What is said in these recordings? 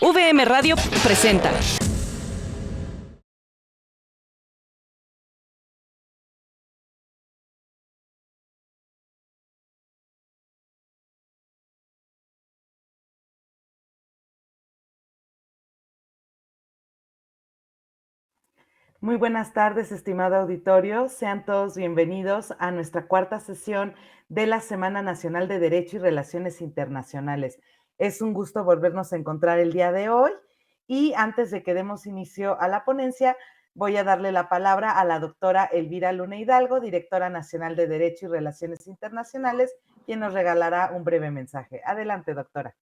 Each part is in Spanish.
VM Radio presenta. Muy buenas tardes, estimado auditorio. Sean todos bienvenidos a nuestra cuarta sesión de la Semana Nacional de Derecho y Relaciones Internacionales. Es un gusto volvernos a encontrar el día de hoy y antes de que demos inicio a la ponencia, voy a darle la palabra a la doctora Elvira Luna Hidalgo, directora nacional de Derecho y Relaciones Internacionales, quien nos regalará un breve mensaje. Adelante, doctora.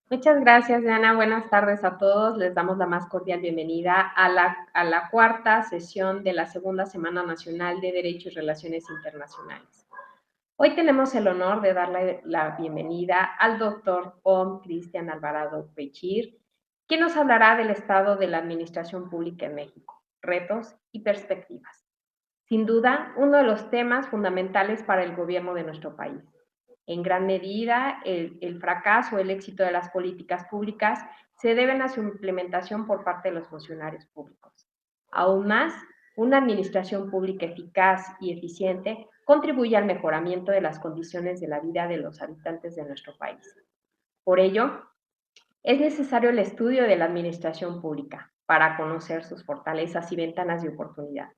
Muchas gracias, Diana. Buenas tardes a todos. Les damos la más cordial bienvenida a la cuarta sesión de la Segunda Semana Nacional de Derecho y Relaciones Internacionales. Hoy tenemos el honor de darle la bienvenida al doctor Om Cristian Alvarado Pechir, quien nos hablará del estado de la administración pública en México, retos y perspectivas. Sin duda, uno de los temas fundamentales para el gobierno de nuestro país. En gran medida, el fracaso o el éxito de las políticas públicas se deben a su implementación por parte de los funcionarios públicos. Aún más, una administración pública eficaz y eficiente contribuye al mejoramiento de las condiciones de la vida de los habitantes de nuestro país. Por ello, es necesario el estudio de la administración pública para conocer sus fortalezas y ventanas de oportunidad,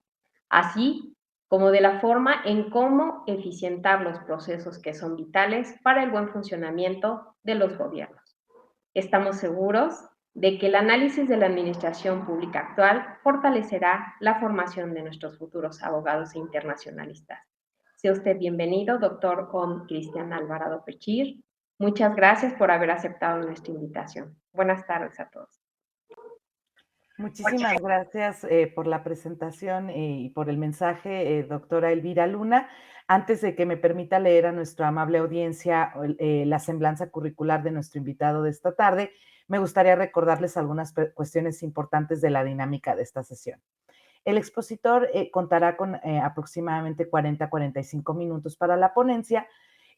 así como de la forma en cómo eficientar los procesos que son vitales para el buen funcionamiento de los gobiernos. Estamos seguros de que el análisis de la administración pública actual fortalecerá la formación de nuestros futuros abogados e internacionalistas. Sea usted bienvenido, doctor Om Cristian Alvarado Pechir. Muchas gracias por haber aceptado nuestra invitación. Buenas tardes a todos. Muchísimas gracias por la presentación y por el mensaje, doctora Elvira Luna. Antes de que me permita leer a nuestra amable audiencia la semblanza curricular de nuestro invitado de esta tarde, me gustaría recordarles algunas cuestiones importantes de la dinámica de esta sesión. El expositor contará con aproximadamente 40 a 45 minutos para la ponencia.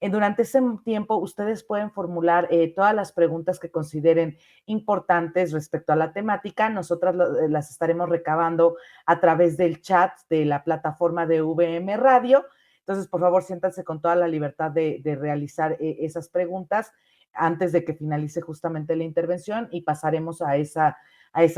Durante ese tiempo, ustedes pueden formular todas las preguntas que consideren importantes respecto a la temática. Nosotras las estaremos recabando a través del chat de la plataforma de VM Radio. Entonces, por favor, siéntanse con toda la libertad de realizar esas preguntas antes de que finalice justamente la intervención y pasaremos a esa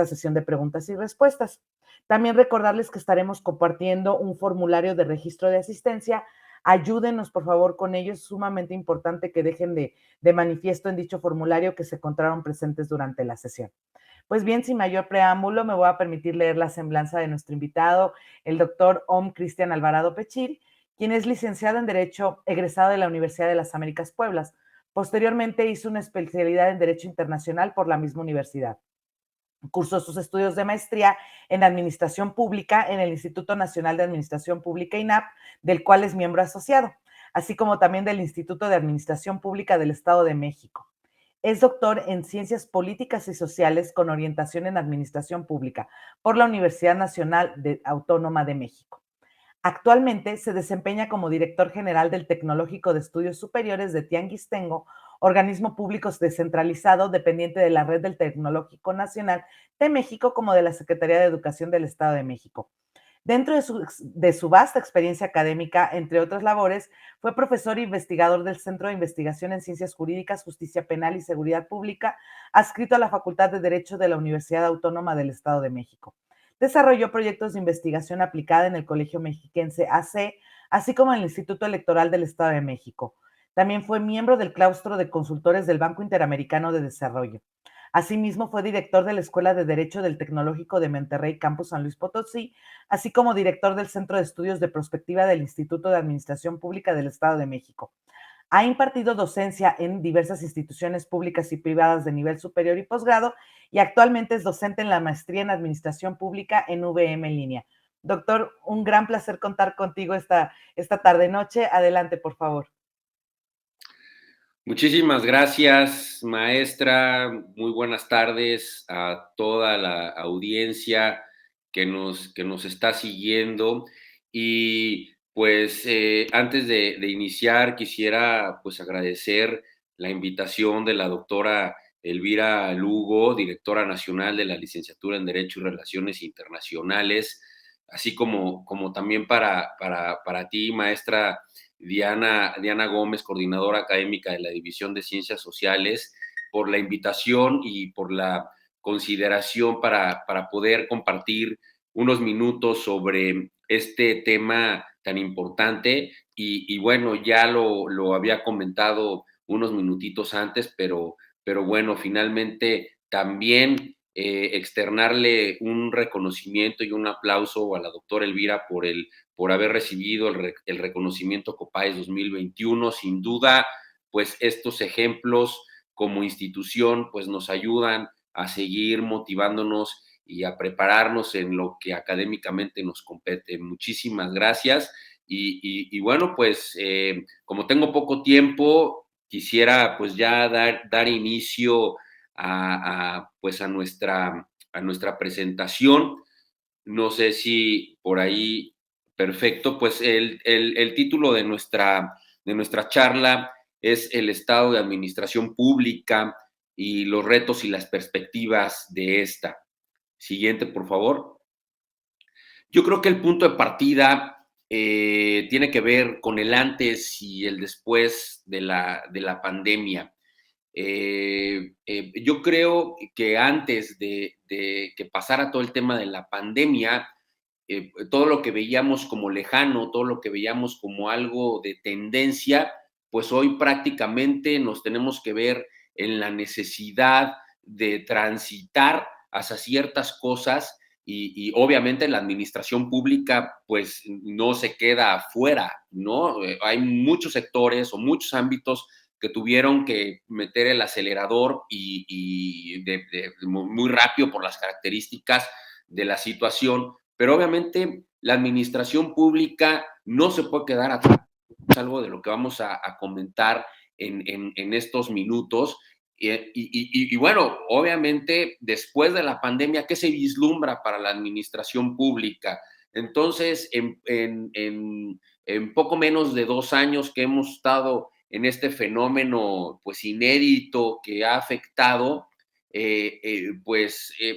sesión de preguntas y respuestas. También recordarles que estaremos compartiendo un formulario de registro de asistencia. Ayúdenos, por favor, con ello. Es sumamente importante que dejen de manifiesto en dicho formulario que se encontraron presentes durante la sesión. Pues bien, sin mayor preámbulo, me voy a permitir leer la semblanza de nuestro invitado, el doctor Om Cristian Alvarado Pechir, quien es licenciado en Derecho, egresado de la Universidad de las Américas Pueblas. Posteriormente hizo una especialidad en Derecho Internacional por la misma universidad. Cursó sus estudios de maestría en Administración Pública en el Instituto Nacional de Administración Pública INAP, del cual es miembro asociado, así como también del Instituto de Administración Pública del Estado de México. Es doctor en Ciencias Políticas y Sociales con orientación en Administración Pública por la Universidad Nacional Autónoma de México. Actualmente se desempeña como director general del Tecnológico de Estudios Superiores de Tianguistengo, organismo público descentralizado dependiente de la Red del Tecnológico Nacional de México como de la Secretaría de Educación del Estado de México. Dentro de su vasta experiencia académica, entre otras labores, fue profesor e investigador del Centro de Investigación en Ciencias Jurídicas, Justicia Penal y Seguridad Pública, adscrito a la Facultad de Derecho de la Universidad Autónoma del Estado de México. Desarrolló proyectos de investigación aplicada en el Colegio Mexiquense AC, así como en el Instituto Electoral del Estado de México. También fue miembro del claustro de consultores del Banco Interamericano de Desarrollo. Asimismo, fue director de la Escuela de Derecho del Tecnológico de Monterrey, Campus San Luis Potosí, así como director del Centro de Estudios de Prospectiva del Instituto de Administración Pública del Estado de México. Ha impartido docencia en diversas instituciones públicas y privadas de nivel superior y posgrado y actualmente es docente en la maestría en Administración Pública en VM en línea. Doctor, un gran placer contar contigo esta tarde-noche. Adelante, por favor. Muchísimas gracias, maestra. Muy buenas tardes a toda la audiencia que nos está siguiendo. Y pues antes de iniciar, quisiera pues agradecer la invitación de la doctora Elvira Lugo, directora nacional de la Licenciatura en Derecho y Relaciones Internacionales, así como también para ti, maestra Diana Gómez, coordinadora académica de la División de Ciencias Sociales, por la invitación y por la consideración para poder compartir unos minutos sobre este tema tan importante. Y bueno, ya lo había comentado unos minutitos antes, pero bueno, finalmente también externarle un reconocimiento y un aplauso a la doctora Elvira por haber recibido el reconocimiento COPAES 2021. Sin duda, pues estos ejemplos como institución pues nos ayudan a seguir motivándonos y a prepararnos en lo que académicamente nos compete. Muchísimas gracias. Y bueno, pues como tengo poco tiempo, quisiera pues ya dar inicio pues a nuestra presentación. No sé si por ahí, perfecto, pues el título de nuestra charla es El estado de administración pública y los retos y las perspectivas de esta. Siguiente, por favor. Yo creo que el punto de partida tiene que ver con el antes y el después de la pandemia. Yo creo que antes de que pasara todo el tema de la pandemia, todo lo que veíamos como lejano, todo lo que veíamos como algo de tendencia, pues hoy prácticamente nos tenemos que ver en la necesidad de transitar hacia ciertas cosas y obviamente la administración pública pues no se queda afuera, ¿no? Hay muchos sectores o muchos ámbitos que tuvieron que meter el acelerador y muy rápido por las características de la situación, pero obviamente la administración pública no se puede quedar atrás. Es algo de lo que vamos a comentar en estos minutos. Y bueno, obviamente después de la pandemia, ¿qué se vislumbra para la administración pública? Entonces, en poco menos de 2 años que hemos estado en este fenómeno pues inédito que ha afectado,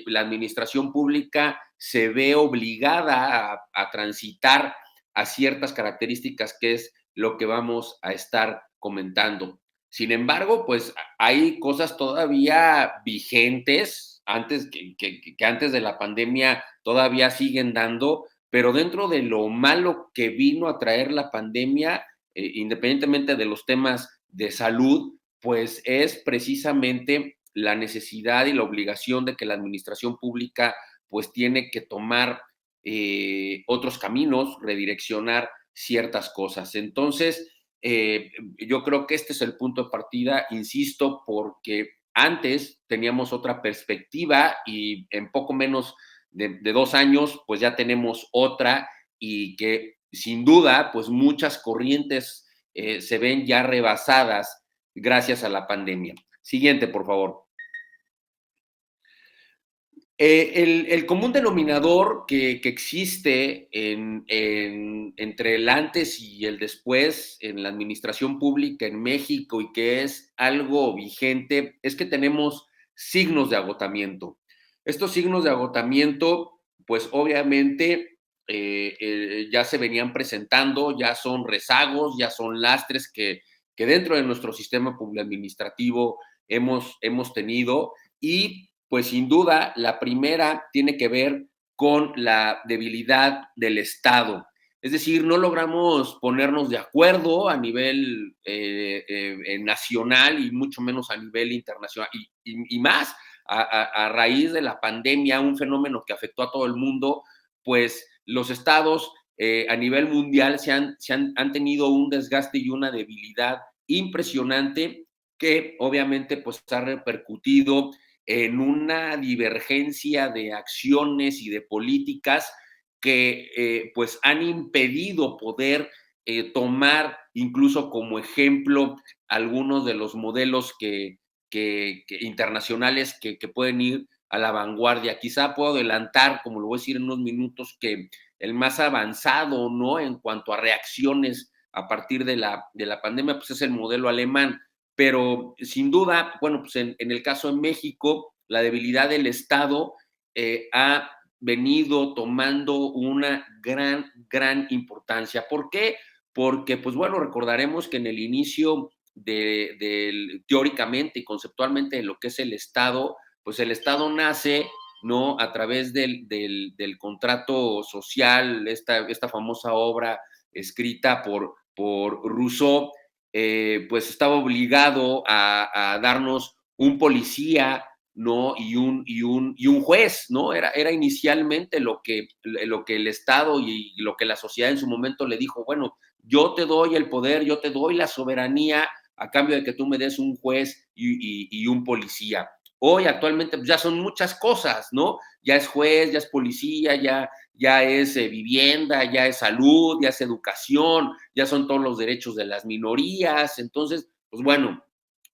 la administración pública se ve obligada a transitar a ciertas características que es lo que vamos a estar comentando. Sin embargo, pues hay cosas todavía vigentes antes que antes de la pandemia todavía siguen dando, pero dentro de lo malo que vino a traer la pandemia, independientemente de los temas de salud, pues es precisamente la necesidad y la obligación de que la administración pública pues tiene que tomar otros caminos, redireccionar ciertas cosas. Entonces, yo creo que este es el punto de partida, insisto, porque antes teníamos otra perspectiva y en poco menos de 2 años, pues ya tenemos otra y que sin duda, pues muchas corrientes se ven ya rebasadas gracias a la Siguiente, por favor. El común denominador que existe entre el antes y el después en la administración pública en México y que es algo vigente es que tenemos signos de agotamiento. Estos signos de agotamiento, pues obviamente ya se venían presentando, ya son rezagos, ya son lastres que dentro de nuestro sistema público administrativo hemos tenido y pues sin duda, la primera tiene que ver con la debilidad del Estado. Es decir, no logramos ponernos de acuerdo a nivel nacional y mucho menos a nivel internacional. Y más a raíz de la pandemia, un fenómeno que afectó a todo el mundo, pues los estados a nivel mundial han tenido un desgaste y una debilidad impresionante que obviamente pues ha repercutido en una divergencia de acciones y de políticas que pues han impedido poder tomar incluso como ejemplo algunos de los modelos internacionales que pueden ir a la vanguardia. Quizá puedo adelantar, como lo voy a decir en unos minutos, que el más avanzado, ¿no? En cuanto a reacciones a partir de la pandemia, pues es el modelo alemán. pero sin duda, bueno, pues en el caso de México, la debilidad del Estado ha venido tomando una gran importancia. ¿Por qué? Porque, pues bueno, recordaremos que en el inicio teóricamente y conceptualmente de lo que es el Estado, pues el Estado nace, ¿no? A través del contrato social, esta famosa obra escrita por Rousseau, pues estaba obligado a darnos un policía, ¿no? Y un juez, ¿no? Era inicialmente lo que el Estado y lo que la sociedad en su momento le dijo, bueno, yo te doy el poder, yo te doy la soberanía a cambio de que tú me des un juez y un policía. Hoy actualmente pues ya son muchas cosas, ¿no? Ya es juez, ya es policía, ya es vivienda, ya es salud, ya es educación, ya son todos los derechos de las minorías. Entonces, pues bueno,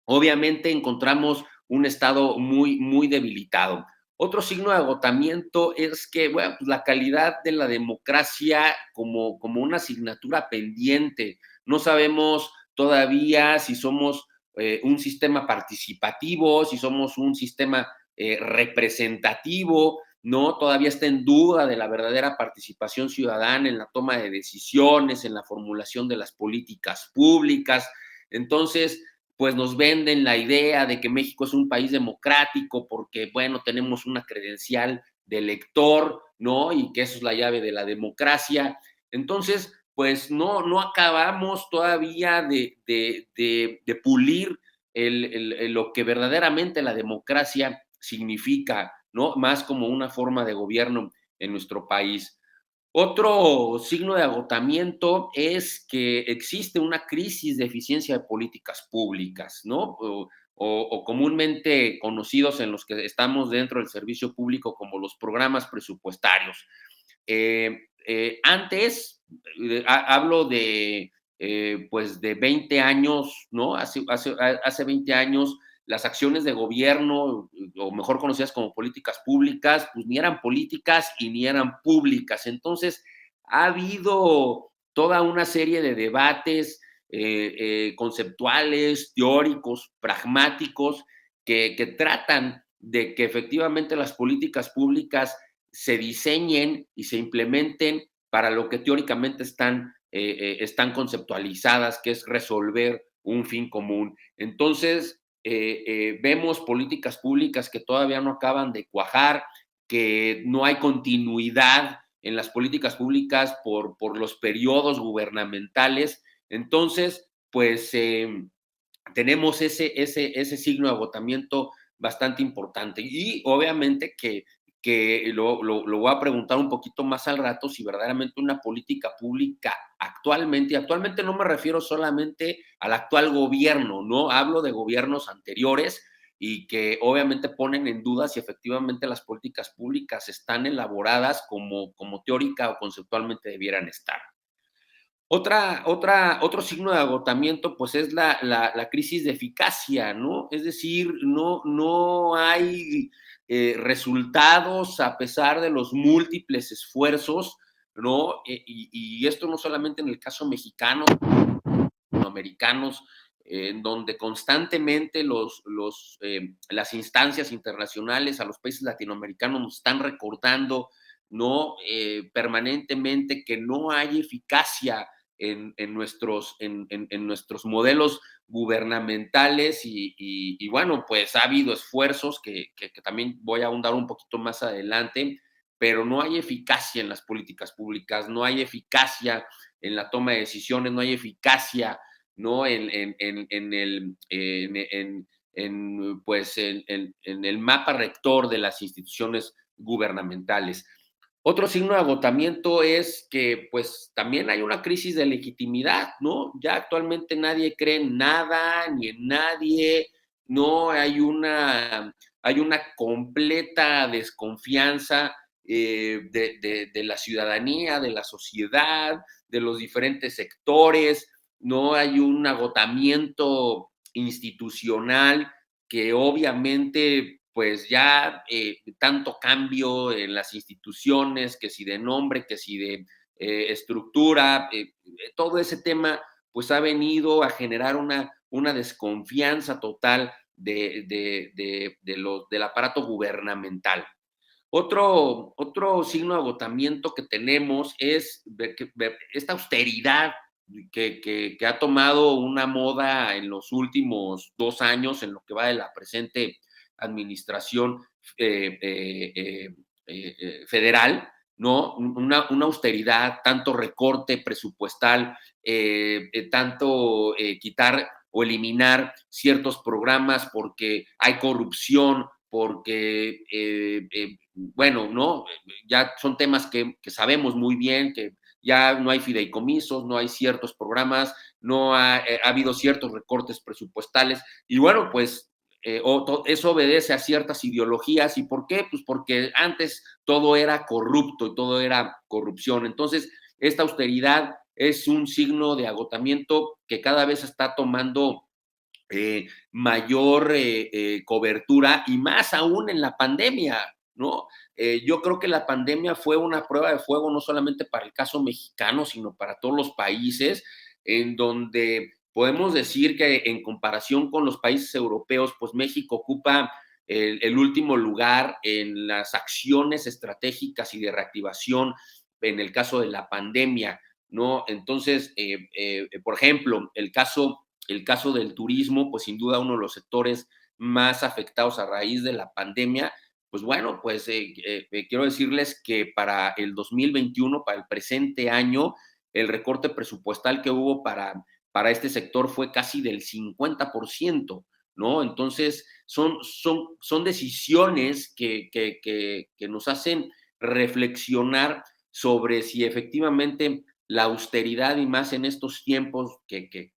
obviamente encontramos un Estado muy debilitado. Otro signo de agotamiento es que, bueno, pues la calidad de la democracia como una asignatura pendiente. No sabemos todavía si somos un sistema participativo, si somos un sistema representativo, ¿no? Todavía está en duda de la verdadera participación ciudadana en la toma de decisiones, en la formulación de las políticas públicas. Entonces, pues nos venden la idea de que México es un país democrático porque, bueno, tenemos una credencial de elector, ¿no? Y que eso es la llave de la democracia. Entonces, pues no acabamos todavía de pulir lo que verdaderamente la democracia significa, ¿no? Más como una forma de gobierno en nuestro país. Otro signo de agotamiento es que existe una crisis de eficiencia de políticas públicas, ¿no? O comúnmente conocidos en los que estamos dentro del servicio público como los programas presupuestarios. Antes, hablo pues de 20 años, ¿no? Hace 20 años, las acciones de gobierno, o mejor conocidas como políticas públicas, pues ni eran políticas y ni eran públicas. Entonces, ha habido toda una serie de debates conceptuales, teóricos, pragmáticos, que tratan de que efectivamente las políticas públicas se diseñen y se implementen para lo que teóricamente están conceptualizadas, que es resolver un fin común. Entonces, vemos políticas públicas que todavía no acaban de cuajar, que no hay continuidad en las políticas públicas por los periodos gubernamentales. Entonces, pues tenemos ese signo de agotamiento bastante importante. Y obviamente que lo voy a preguntar un poquito más al rato, si verdaderamente una política pública actualmente, y actualmente no me refiero solamente al actual gobierno, no hablo de gobiernos anteriores y que obviamente ponen en duda si efectivamente las políticas públicas están elaboradas como teórica o conceptualmente debieran estar. Otro signo de agotamiento, pues es la crisis de eficacia, ¿no? Es decir, no hay resultados a pesar de los múltiples esfuerzos, ¿no? Y esto no solamente en el caso mexicano, latinoamericanos, en donde constantemente las instancias internacionales a los países latinoamericanos nos están recordando, ¿no? Permanentemente que no hay eficacia en nuestros modelos gubernamentales y bueno, pues ha habido esfuerzos que también voy a ahondar un poquito más adelante, pero no hay eficacia en las políticas públicas, no hay eficacia en la toma de decisiones, no hay eficacia, ¿no? En el mapa rector de las instituciones gubernamentales. Otro signo de agotamiento es que pues también hay una crisis de legitimidad, ¿no? Ya actualmente nadie cree en nada ni en nadie, no hay una completa desconfianza de la ciudadanía, de la sociedad, de los diferentes sectores, no hay un agotamiento institucional que obviamente pues ya tanto cambio en las instituciones, que si de nombre, que si de estructura, todo ese tema pues ha venido a generar una desconfianza total del aparato gubernamental. Otro signo de agotamiento que tenemos es esta austeridad que ha tomado una moda en los últimos 2 años, en lo que va de la presente administración federal, ¿no? Una austeridad, tanto recorte presupuestal, tanto quitar o eliminar ciertos programas porque hay corrupción, porque, bueno, ¿no? Ya son temas que sabemos muy bien, que ya no hay fideicomisos, no hay ciertos programas, no ha habido ciertos recortes presupuestales, y bueno, pues eso obedece a ciertas ideologías. ¿Y por qué? Pues porque antes todo era corrupto y todo era corrupción. Entonces, esta austeridad es un signo de agotamiento que cada vez está tomando mayor cobertura, y más aún en la pandemia, ¿no? Yo creo que la pandemia fue una prueba de fuego no solamente para el caso mexicano, sino para todos los países, en donde podemos decir que en comparación con los países europeos, pues México ocupa el último lugar en las acciones estratégicas y de reactivación en el caso de la pandemia, ¿no? Entonces, por ejemplo, el caso del turismo, pues sin duda uno de los sectores más afectados a raíz de la pandemia. Pues bueno, pues quiero decirles que para el 2021, para el presente año, el recorte presupuestal que hubo para este sector fue casi del 50%, ¿no? Entonces, son decisiones que nos hacen reflexionar sobre si efectivamente la austeridad, y más en estos tiempos que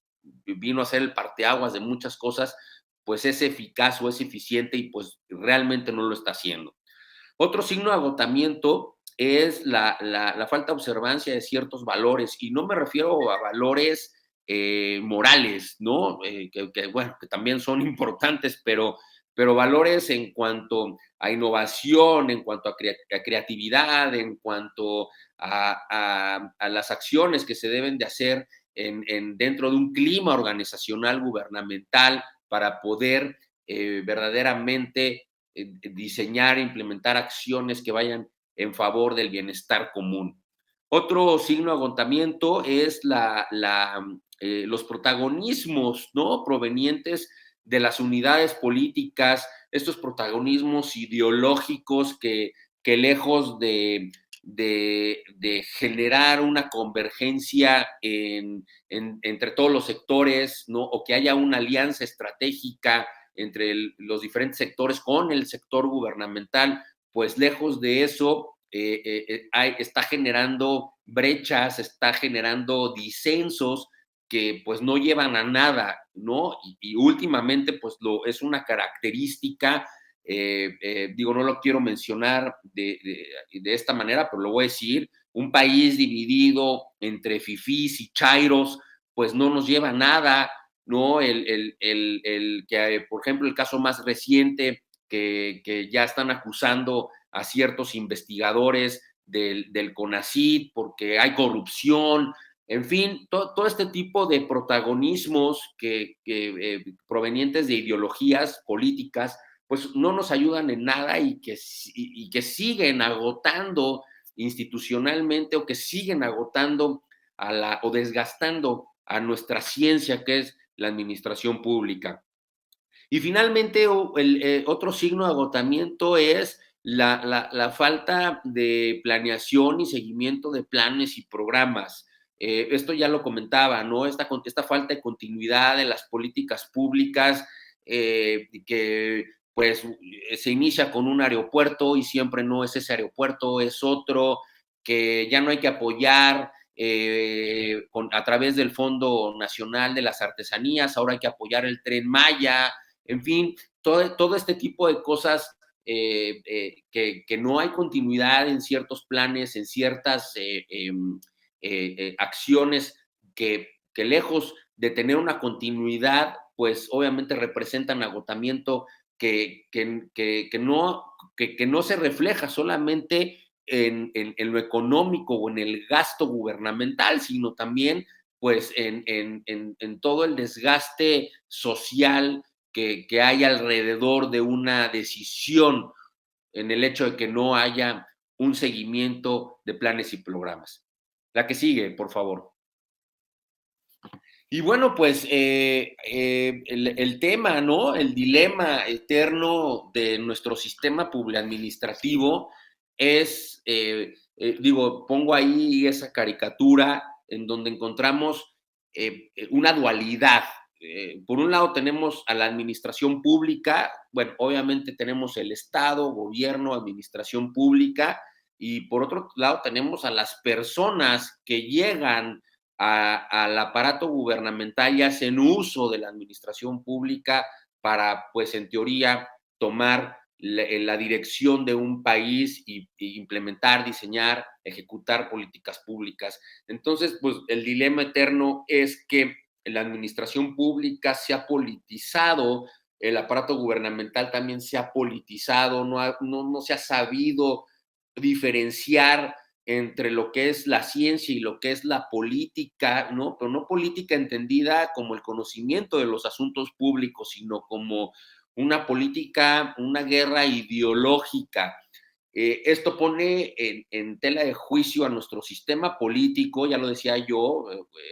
vino a ser el parteaguas de muchas cosas, pues es eficaz o es eficiente, y pues realmente no lo está haciendo. Otro signo de agotamiento es la falta de observancia de ciertos valores, y no me refiero a valores morales, ¿no? Bueno, que también son importantes, pero valores en cuanto a innovación, en cuanto a creatividad, en cuanto a las acciones que se deben de hacer dentro de un clima organizacional gubernamental para poder verdaderamente diseñar e implementar acciones que vayan en favor del bienestar común. Otro signo de agotamiento es los protagonismos, ¿no? Provenientes de las unidades políticas, estos protagonismos ideológicos que lejos de generar una convergencia entre todos los sectores, ¿no? O que haya una alianza estratégica entre los diferentes sectores con el sector gubernamental, pues lejos de eso está generando brechas, está generando disensos que pues no llevan a nada, ¿no? Y últimamente pues es una característica, digo, no lo quiero mencionar de esta manera, pero lo voy a decir: un país dividido entre fifís y chairos, pues no nos lleva a nada, ¿no? Por ejemplo, el caso más reciente que ya están acusando a ciertos investigadores del CONACYT porque hay corrupción, en fin, todo este tipo de protagonismos provenientes de ideologías políticas, pues no nos ayudan en nada, y que siguen agotando institucionalmente, o que siguen agotando o desgastando a nuestra ciencia, que es la administración pública. Y finalmente, otro signo de agotamiento es la falta de planeación y seguimiento de planes y programas. Esto ya lo comentaba, ¿no? Esta falta de continuidad de las políticas públicas, que pues se inicia con un aeropuerto y siempre no es ese aeropuerto, es otro, que ya no hay que apoyar a través del Fondo Nacional de las Artesanías, ahora hay que apoyar el Tren Maya. En fin, todo este tipo de cosas, que no hay continuidad en ciertos planes, en ciertas acciones que lejos de tener una continuidad, pues obviamente representan agotamiento que no se refleja solamente en lo económico o en el gasto gubernamental, sino también pues en todo el desgaste social que hay alrededor de una decisión, en el hecho de que no haya un seguimiento de planes y programas. La que sigue, por favor. Y bueno, pues el tema, ¿no? El dilema eterno de nuestro sistema administrativo es, pongo ahí esa caricatura en donde encontramos una dualidad. Por un lado tenemos a la administración pública, bueno, obviamente tenemos el Estado, gobierno, administración pública, y por otro lado tenemos a las personas que llegan al aparato gubernamental y hacen uso de la administración pública para, pues en teoría, tomar la dirección de un país y implementar, diseñar, ejecutar políticas públicas. Entonces, pues el dilema eterno es que la administración pública se ha politizado, el aparato gubernamental también se ha politizado, no se ha sabido diferenciar entre lo que es la ciencia y lo que es la política, ¿no? Pero no política entendida como el conocimiento de los asuntos públicos, sino como una política, una guerra ideológica. Esto pone en tela de juicio a nuestro sistema político, ya lo decía yo,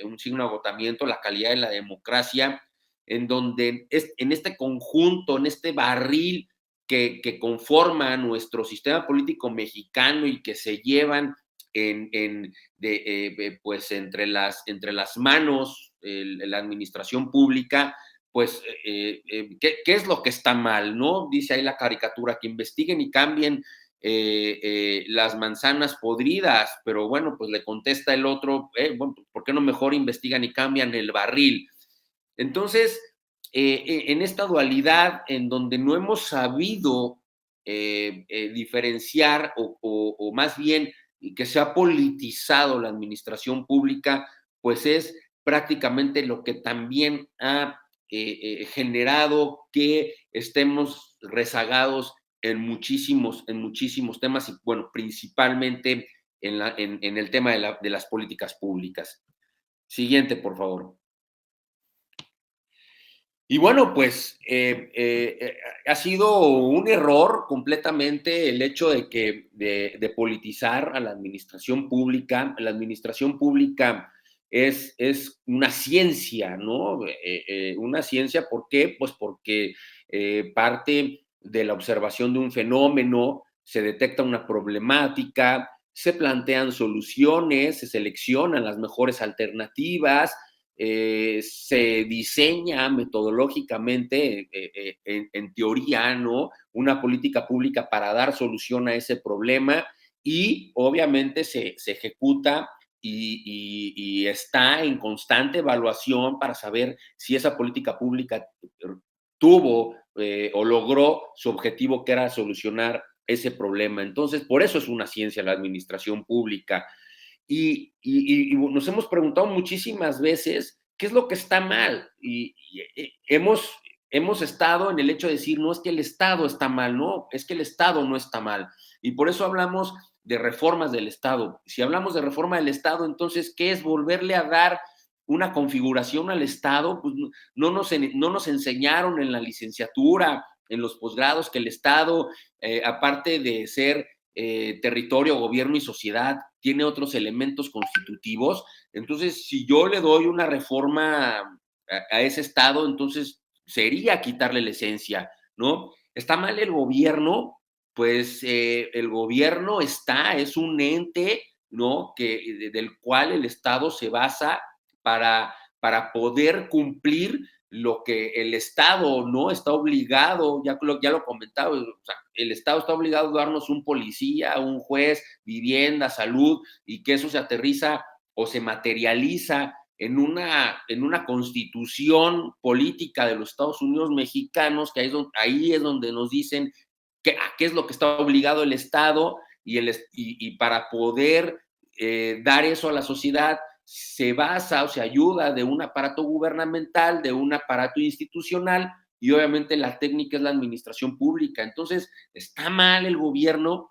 un signo de agotamiento, la calidad de la democracia, en donde en este conjunto, en este barril que conforma nuestro sistema político mexicano y que se llevan pues entre las manos la administración pública, pues, ¿qué es lo que está mal, no? Dice ahí la caricatura, que investiguen y cambien las manzanas podridas, pero bueno, pues le contesta el otro, bueno, ¿por qué no mejor investigan y cambian el barril? Entonces, en esta dualidad en donde no hemos sabido diferenciar o más bien que se ha politizado la administración pública, pues es prácticamente lo que también ha generado que estemos rezagados en muchísimos temas y bueno, principalmente en el tema de las políticas públicas. Siguiente, por favor. Y bueno, pues ha sido un error completamente el hecho de politizar a la administración pública. La administración pública es una ciencia, ¿no? Una ciencia, ¿por qué? Pues porque parte de la observación de un fenómeno, se detecta una problemática, se plantean soluciones, se seleccionan las mejores alternativas, se diseña metodológicamente, en teoría, ¿no? Una política pública para dar solución a ese problema y obviamente se ejecuta y está en constante evaluación para saber si esa política pública tuvo o logró su objetivo, que era solucionar ese problema. Entonces, por eso es una ciencia la administración pública. Y nos hemos preguntado muchísimas veces qué es lo que está mal. Y hemos estado en el hecho de decir, no es que el Estado está mal, no, es que el Estado no está mal. Y por eso hablamos de reformas del Estado. Si hablamos de reforma del Estado, entonces, ¿qué es volverle a dar una configuración al Estado? Pues no nos enseñaron en la licenciatura, en los posgrados, que el Estado, aparte de ser territorio, gobierno y sociedad, tiene otros elementos constitutivos. Entonces, si yo le doy una reforma a ese Estado, entonces sería quitarle la esencia, ¿no? ¿Está mal el gobierno? Pues el gobierno es un ente, ¿no? Del cual el Estado se basa para poder cumplir lo que el Estado no está obligado, ya lo comentaba, o sea, el Estado está obligado a darnos un policía, un juez, vivienda, salud, y que eso se aterriza o se materializa en una constitución política de los Estados Unidos mexicanos, que ahí es donde nos dicen a qué es lo que está obligado el Estado, y para poder dar eso a la sociedad, se basa o se ayuda de un aparato gubernamental, de un aparato institucional, y obviamente la técnica es la administración pública. Entonces, está mal el gobierno,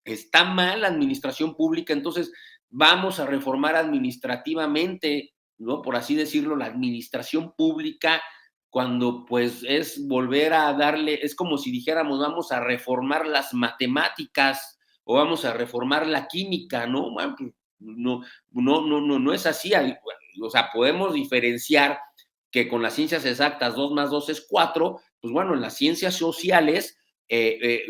está mal la administración pública, entonces vamos a reformar administrativamente ¿no? Por así decirlo, la administración pública, cuando pues es volver a darle, es como si dijéramos, vamos a reformar las matemáticas o vamos a reformar la química, ¿no? Bueno, pues, no es así. O sea, podemos diferenciar que con las ciencias exactas 2 más 2 es 4, pues bueno, en las ciencias sociales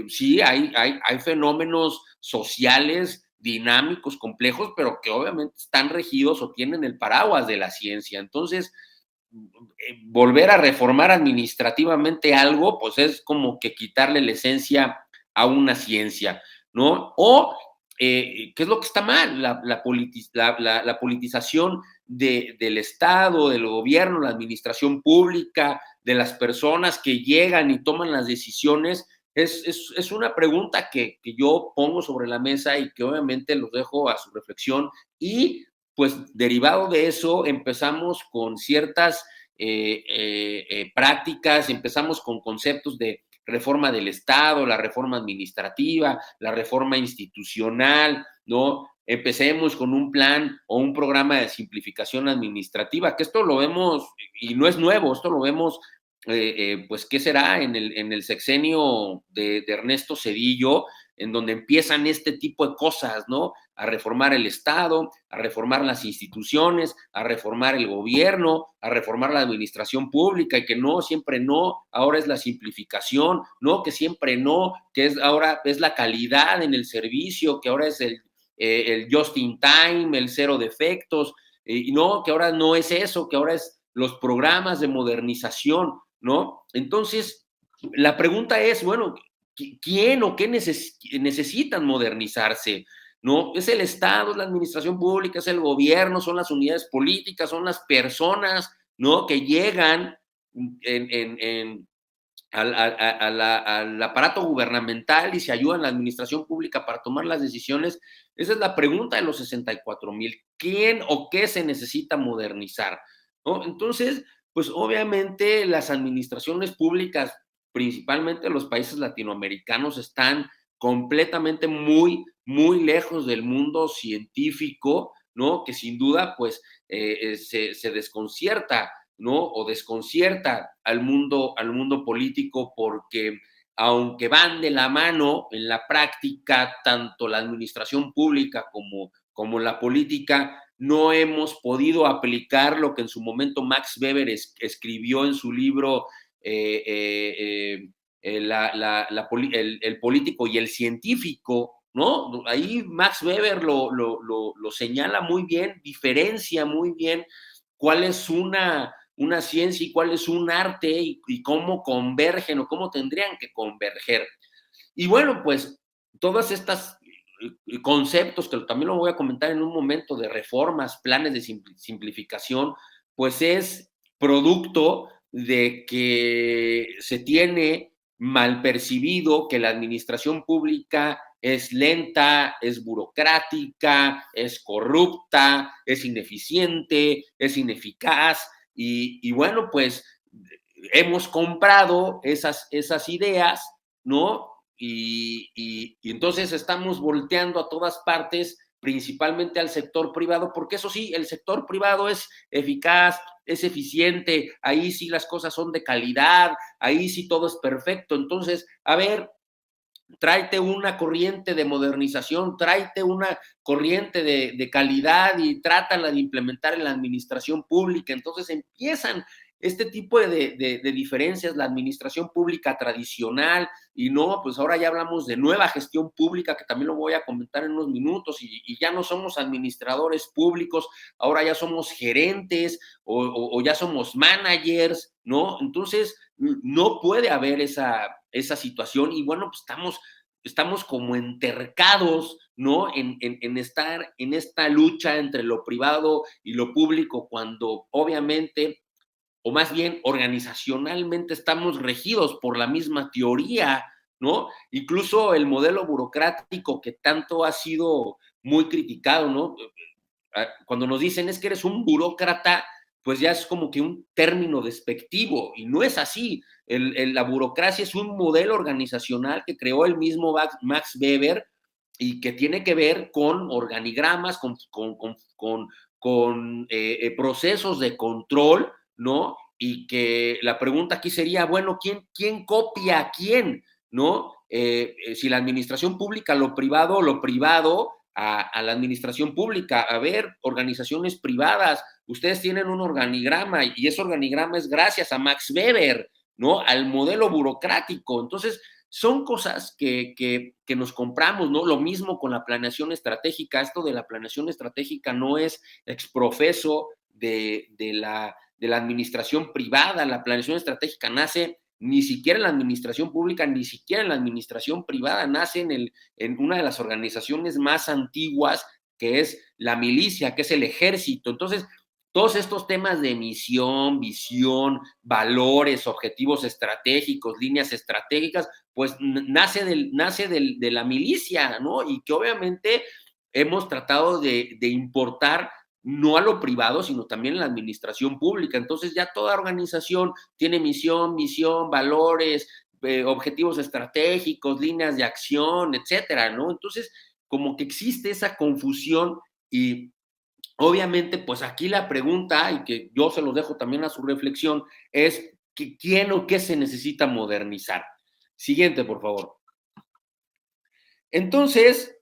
sí hay fenómenos sociales dinámicos, complejos, pero que obviamente están regidos o tienen el paraguas de la ciencia. Entonces, volver a reformar administrativamente algo, pues es como que quitarle la esencia a una ciencia, ¿no? O, ¿qué es lo que está mal? La politización del Estado, del gobierno, la administración pública, de las personas que llegan y toman las decisiones, es una pregunta que yo pongo sobre la mesa y que obviamente los dejo a su reflexión. Y pues derivado de eso empezamos con ciertas prácticas, empezamos con conceptos de reforma del Estado, la reforma administrativa, la reforma institucional, ¿no? Empecemos con un plan o un programa de simplificación administrativa, que esto lo vemos, y no es nuevo, esto lo vemos, pues, ¿qué será? En el sexenio de Ernesto Zedillo, en donde empiezan este tipo de cosas, ¿no? A reformar el Estado, a reformar las instituciones, a reformar el gobierno, a reformar la administración pública, y que no, siempre no, ahora es la simplificación, no, que siempre no, que ahora es la calidad en el servicio, que ahora es el just in time, el cero defectos, y no, que ahora no es eso, que ahora es los programas de modernización, ¿no? Entonces, la pregunta es, bueno, ¿quién o qué necesitan modernizarse? ¿No? Es el Estado, es la administración pública, es el gobierno, son las unidades políticas, son las personas, ¿no? Que llegan al aparato gubernamental y se ayudan a la administración pública para tomar las decisiones. Esa es la pregunta de los 64,000. ¿Quién o qué se necesita modernizar? ¿No? Entonces, pues obviamente las administraciones públicas, principalmente los países latinoamericanos, están completamente muy lejos del mundo científico, ¿no? Que sin duda, pues, se desconcierta, ¿no? O desconcierta al mundo político, porque aunque van de la mano en la práctica, tanto la administración pública como la política, no hemos podido aplicar lo que en su momento Max Weber escribió en su libro el político y el científico, ¿no? Ahí Max Weber lo señala muy bien, diferencia muy bien cuál es una ciencia y cuál es un arte y cómo convergen o cómo tendrían que converger. Y bueno, pues todas estas conceptos, que también lo voy a comentar en un momento, de reformas, planes de simplificación, pues es producto de que se tiene mal percibido que la administración pública es lenta, es burocrática, es corrupta, es ineficiente, es ineficaz, y bueno, pues hemos comprado esas ideas, ¿no? Y entonces estamos volteando a todas partes, principalmente al sector privado, porque eso sí, el sector privado es eficaz, es eficiente, ahí sí las cosas son de calidad, ahí sí todo es perfecto. Entonces, a ver, tráete una corriente de modernización, tráete una corriente de calidad y trátala de implementar en la administración pública. Entonces empiezan este tipo de diferencias, la administración pública tradicional, y no, pues ahora ya hablamos de nueva gestión pública, que también lo voy a comentar en unos minutos, y ya no somos administradores públicos, ahora ya somos gerentes o ya somos managers, ¿no? Entonces, no puede haber esa situación, y bueno, pues estamos como entercados, ¿no? En estar en esta lucha entre lo privado y lo público, cuando obviamente, o más bien organizacionalmente, estamos regidos por la misma teoría, ¿no? Incluso el modelo burocrático que tanto ha sido muy criticado, ¿no? Cuando nos dicen es que eres un burócrata, pues ya es como que un término despectivo, y no es así. La burocracia es un modelo organizacional que creó el mismo Max Weber y que tiene que ver con organigramas, con procesos de control, ¿no? Y que la pregunta aquí sería, bueno, ¿quién copia a quién, ¿no? Si la administración pública, lo privado a la administración pública. A ver, organizaciones privadas, ustedes tienen un organigrama y ese organigrama es gracias a Max Weber, ¿no? Al modelo burocrático. Entonces, son cosas que nos compramos, ¿no? Lo mismo con la planeación estratégica. Esto de la planeación estratégica no es exprofeso de la administración privada. La planeación estratégica nace ni siquiera en la administración pública, ni siquiera en la administración privada, nace en una de las organizaciones más antiguas, que es la milicia, que es el ejército. Entonces, todos estos temas de misión, visión, valores, objetivos estratégicos, líneas estratégicas, pues nace de la milicia, ¿no? Y que obviamente hemos tratado de importar no a lo privado, sino también en la administración pública. Entonces ya toda organización tiene misión, visión, valores, objetivos estratégicos, líneas de acción, etcétera, ¿no? Entonces, como que existe esa confusión y obviamente, pues aquí la pregunta, y que yo se los dejo también a su reflexión, es que quién o qué se necesita modernizar. Siguiente, por favor. Entonces,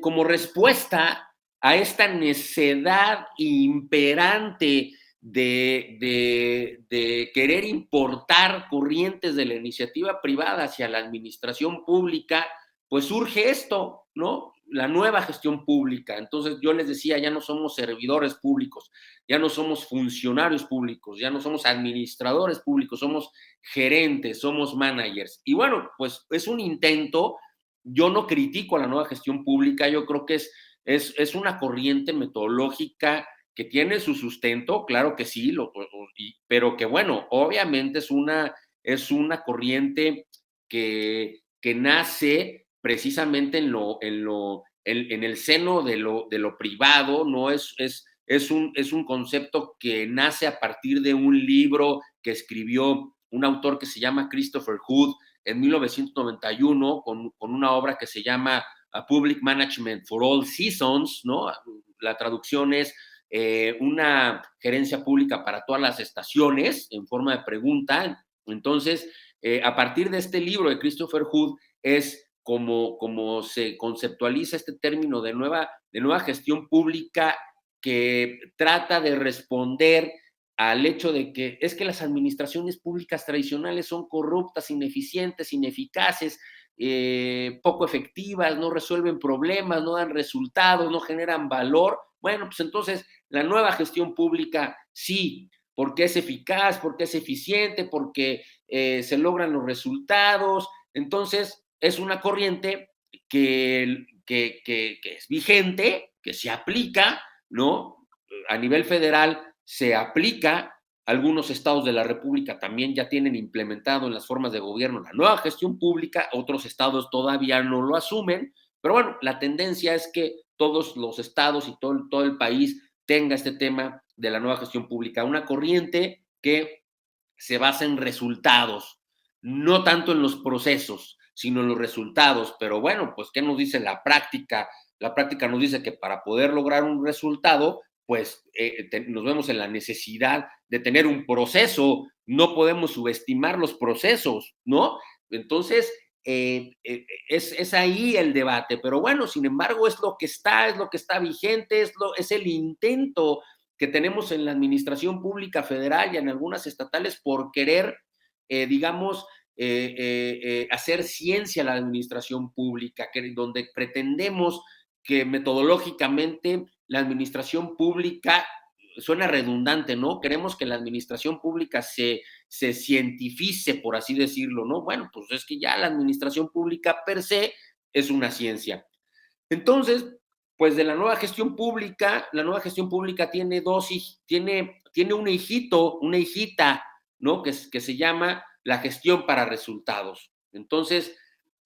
como respuesta a esta necedad imperante de querer importar corrientes de la iniciativa privada hacia la administración pública, pues surge esto, ¿no? La nueva gestión pública. Entonces yo les decía, ya no somos servidores públicos, ya no somos funcionarios públicos, ya no somos administradores públicos, somos gerentes, somos managers. Y bueno, pues es un intento. Yo no critico a la nueva gestión pública, yo creo que es una corriente metodológica que tiene su sustento, claro que sí, pero que bueno, obviamente es una corriente que nace precisamente en el seno de lo privado, no es un concepto que nace a partir de un libro que escribió un autor que se llama Christopher Hood en 1991 con una obra que se llama A Public Management for All Seasons, ¿no? La traducción es una gerencia pública para todas las estaciones, en forma de pregunta. Entonces, a partir de este libro de Christopher Hood es como se conceptualiza este término de nueva gestión pública que trata de responder al hecho de que es que las administraciones públicas tradicionales son corruptas, ineficientes, ineficaces, poco efectivas, no resuelven problemas, no dan resultados, no generan valor. Bueno, pues entonces la nueva gestión pública sí, porque es eficaz, porque es eficiente, porque se logran los resultados. Entonces es una corriente que es vigente, que se aplica, ¿no? A nivel federal se aplica, algunos estados de la República también ya tienen implementado en las formas de gobierno la nueva gestión pública, otros estados todavía no lo asumen, pero bueno, la tendencia es que todos los estados y todo el país tenga este tema de la nueva gestión pública, una corriente que se basa en resultados, no tanto en los procesos, sino en los resultados. Pero bueno, pues ¿qué nos dice la práctica? La práctica nos dice que para poder lograr un resultado, pues nos vemos en la necesidad de tener un proceso, no podemos subestimar los procesos, ¿no? Entonces, es ahí el debate, pero bueno, sin embargo, es lo que está vigente, es el intento que tenemos en la administración pública federal y en algunas estatales por querer, digamos, hacer ciencia a la administración pública, donde pretendemos que metodológicamente la administración pública suena redundante, ¿no? Queremos que la administración pública se cientifice, por así decirlo, ¿no? Bueno, pues es que ya la administración pública per se es una ciencia. Entonces, pues de la nueva gestión pública tiene tiene un hijito, una hijita, ¿no? Que se llama la gestión para resultados. Entonces,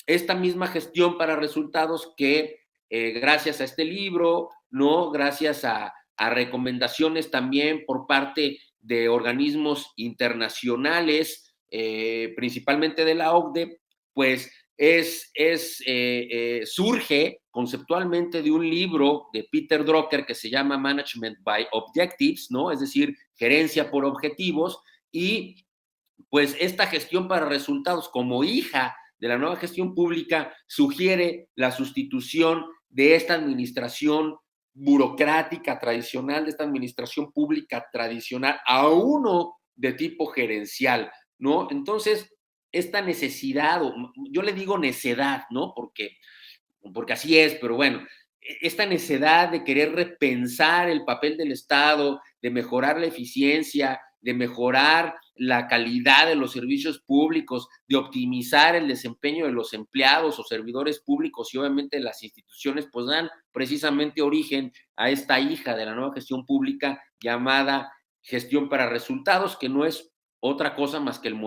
esta misma gestión para resultados que gracias a este libro, ¿no? Gracias a recomendaciones también por parte de organismos internacionales, principalmente de la OCDE, pues surge conceptualmente de un libro de Peter Drucker que se llama Management by Objectives, ¿no? Es decir, gerencia por objetivos, y pues esta gestión para resultados, como hija de la nueva gestión pública, sugiere la sustitución de esta administración burocrática tradicional, de esta administración pública tradicional, a uno de tipo gerencial, ¿no? Entonces, esta necesidad, yo le digo necedad, ¿no? Porque así es, pero bueno, esta necesidad de querer repensar el papel del Estado, de mejorar la eficiencia, de mejorar la calidad de los servicios públicos, de optimizar el desempeño de los empleados o servidores públicos y obviamente las instituciones, pues dan precisamente origen a esta hija de la nueva gestión pública llamada gestión para resultados, que no es otra cosa más que un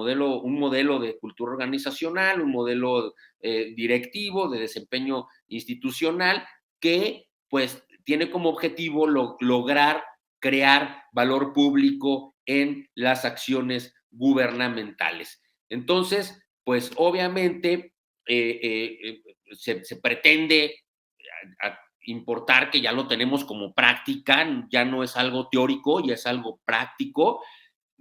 modelo de cultura organizacional, un modelo directivo de desempeño institucional que pues tiene como objetivo lograr crear valor público en las acciones gubernamentales. Entonces, pues obviamente se pretende importar que ya lo tenemos como práctica, ya no es algo teórico, ya es algo práctico,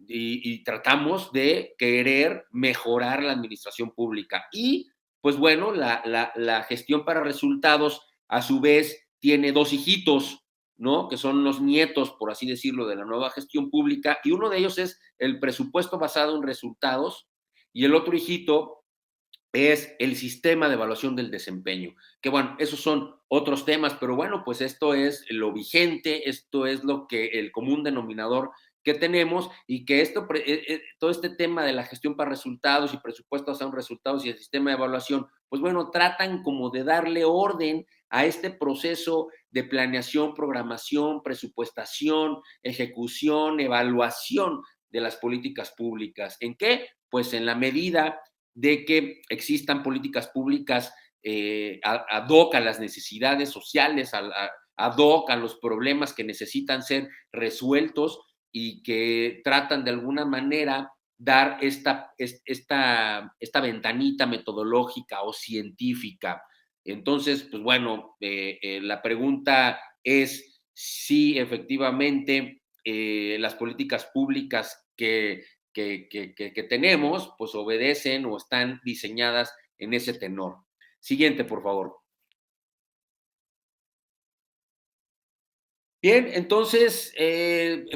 y tratamos de querer mejorar la administración pública. Y pues bueno, la gestión para resultados a su vez tiene dos hijitos, ¿no? Que son los nietos, por así decirlo, de la nueva gestión pública, y uno de ellos es el presupuesto basado en resultados, y el otro hijito es el sistema de evaluación del desempeño, que bueno, esos son otros temas, pero bueno, pues esto es lo vigente, esto es lo que el común denominador que tenemos, y que todo este tema de la gestión para resultados y presupuestos a resultados y el sistema de evaluación, pues bueno, tratan como de darle orden a este proceso de planeación, programación, presupuestación, ejecución, evaluación de las políticas públicas. ¿En qué? Pues en la medida de que existan políticas públicas ad hoc a las necesidades sociales, ad hoc a los problemas que necesitan ser resueltos, y que tratan de alguna manera dar esta ventanita metodológica o científica. Entonces, pues bueno, la pregunta es si efectivamente las políticas públicas que tenemos, pues obedecen o están diseñadas en ese tenor. Siguiente, por favor. Bien, entonces,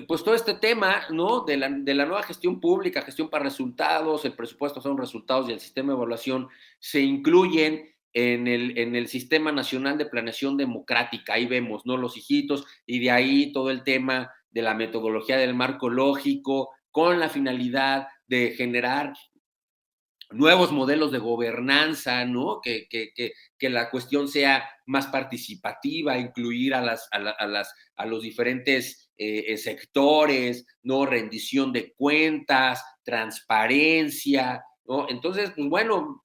pues todo este tema, ¿no? De la nueva gestión pública, gestión para resultados, el presupuesto son resultados y el sistema de evaluación se incluyen en el Sistema Nacional de Planeación Democrática. Ahí vemos, ¿no? Los hijitos, y de ahí todo el tema de la metodología del marco lógico, con la finalidad de generar nuevos modelos de gobernanza, ¿no? Que la cuestión sea más participativa, incluir a los diferentes sectores, ¿no? Rendición de cuentas, transparencia, ¿no? Entonces, pues bueno,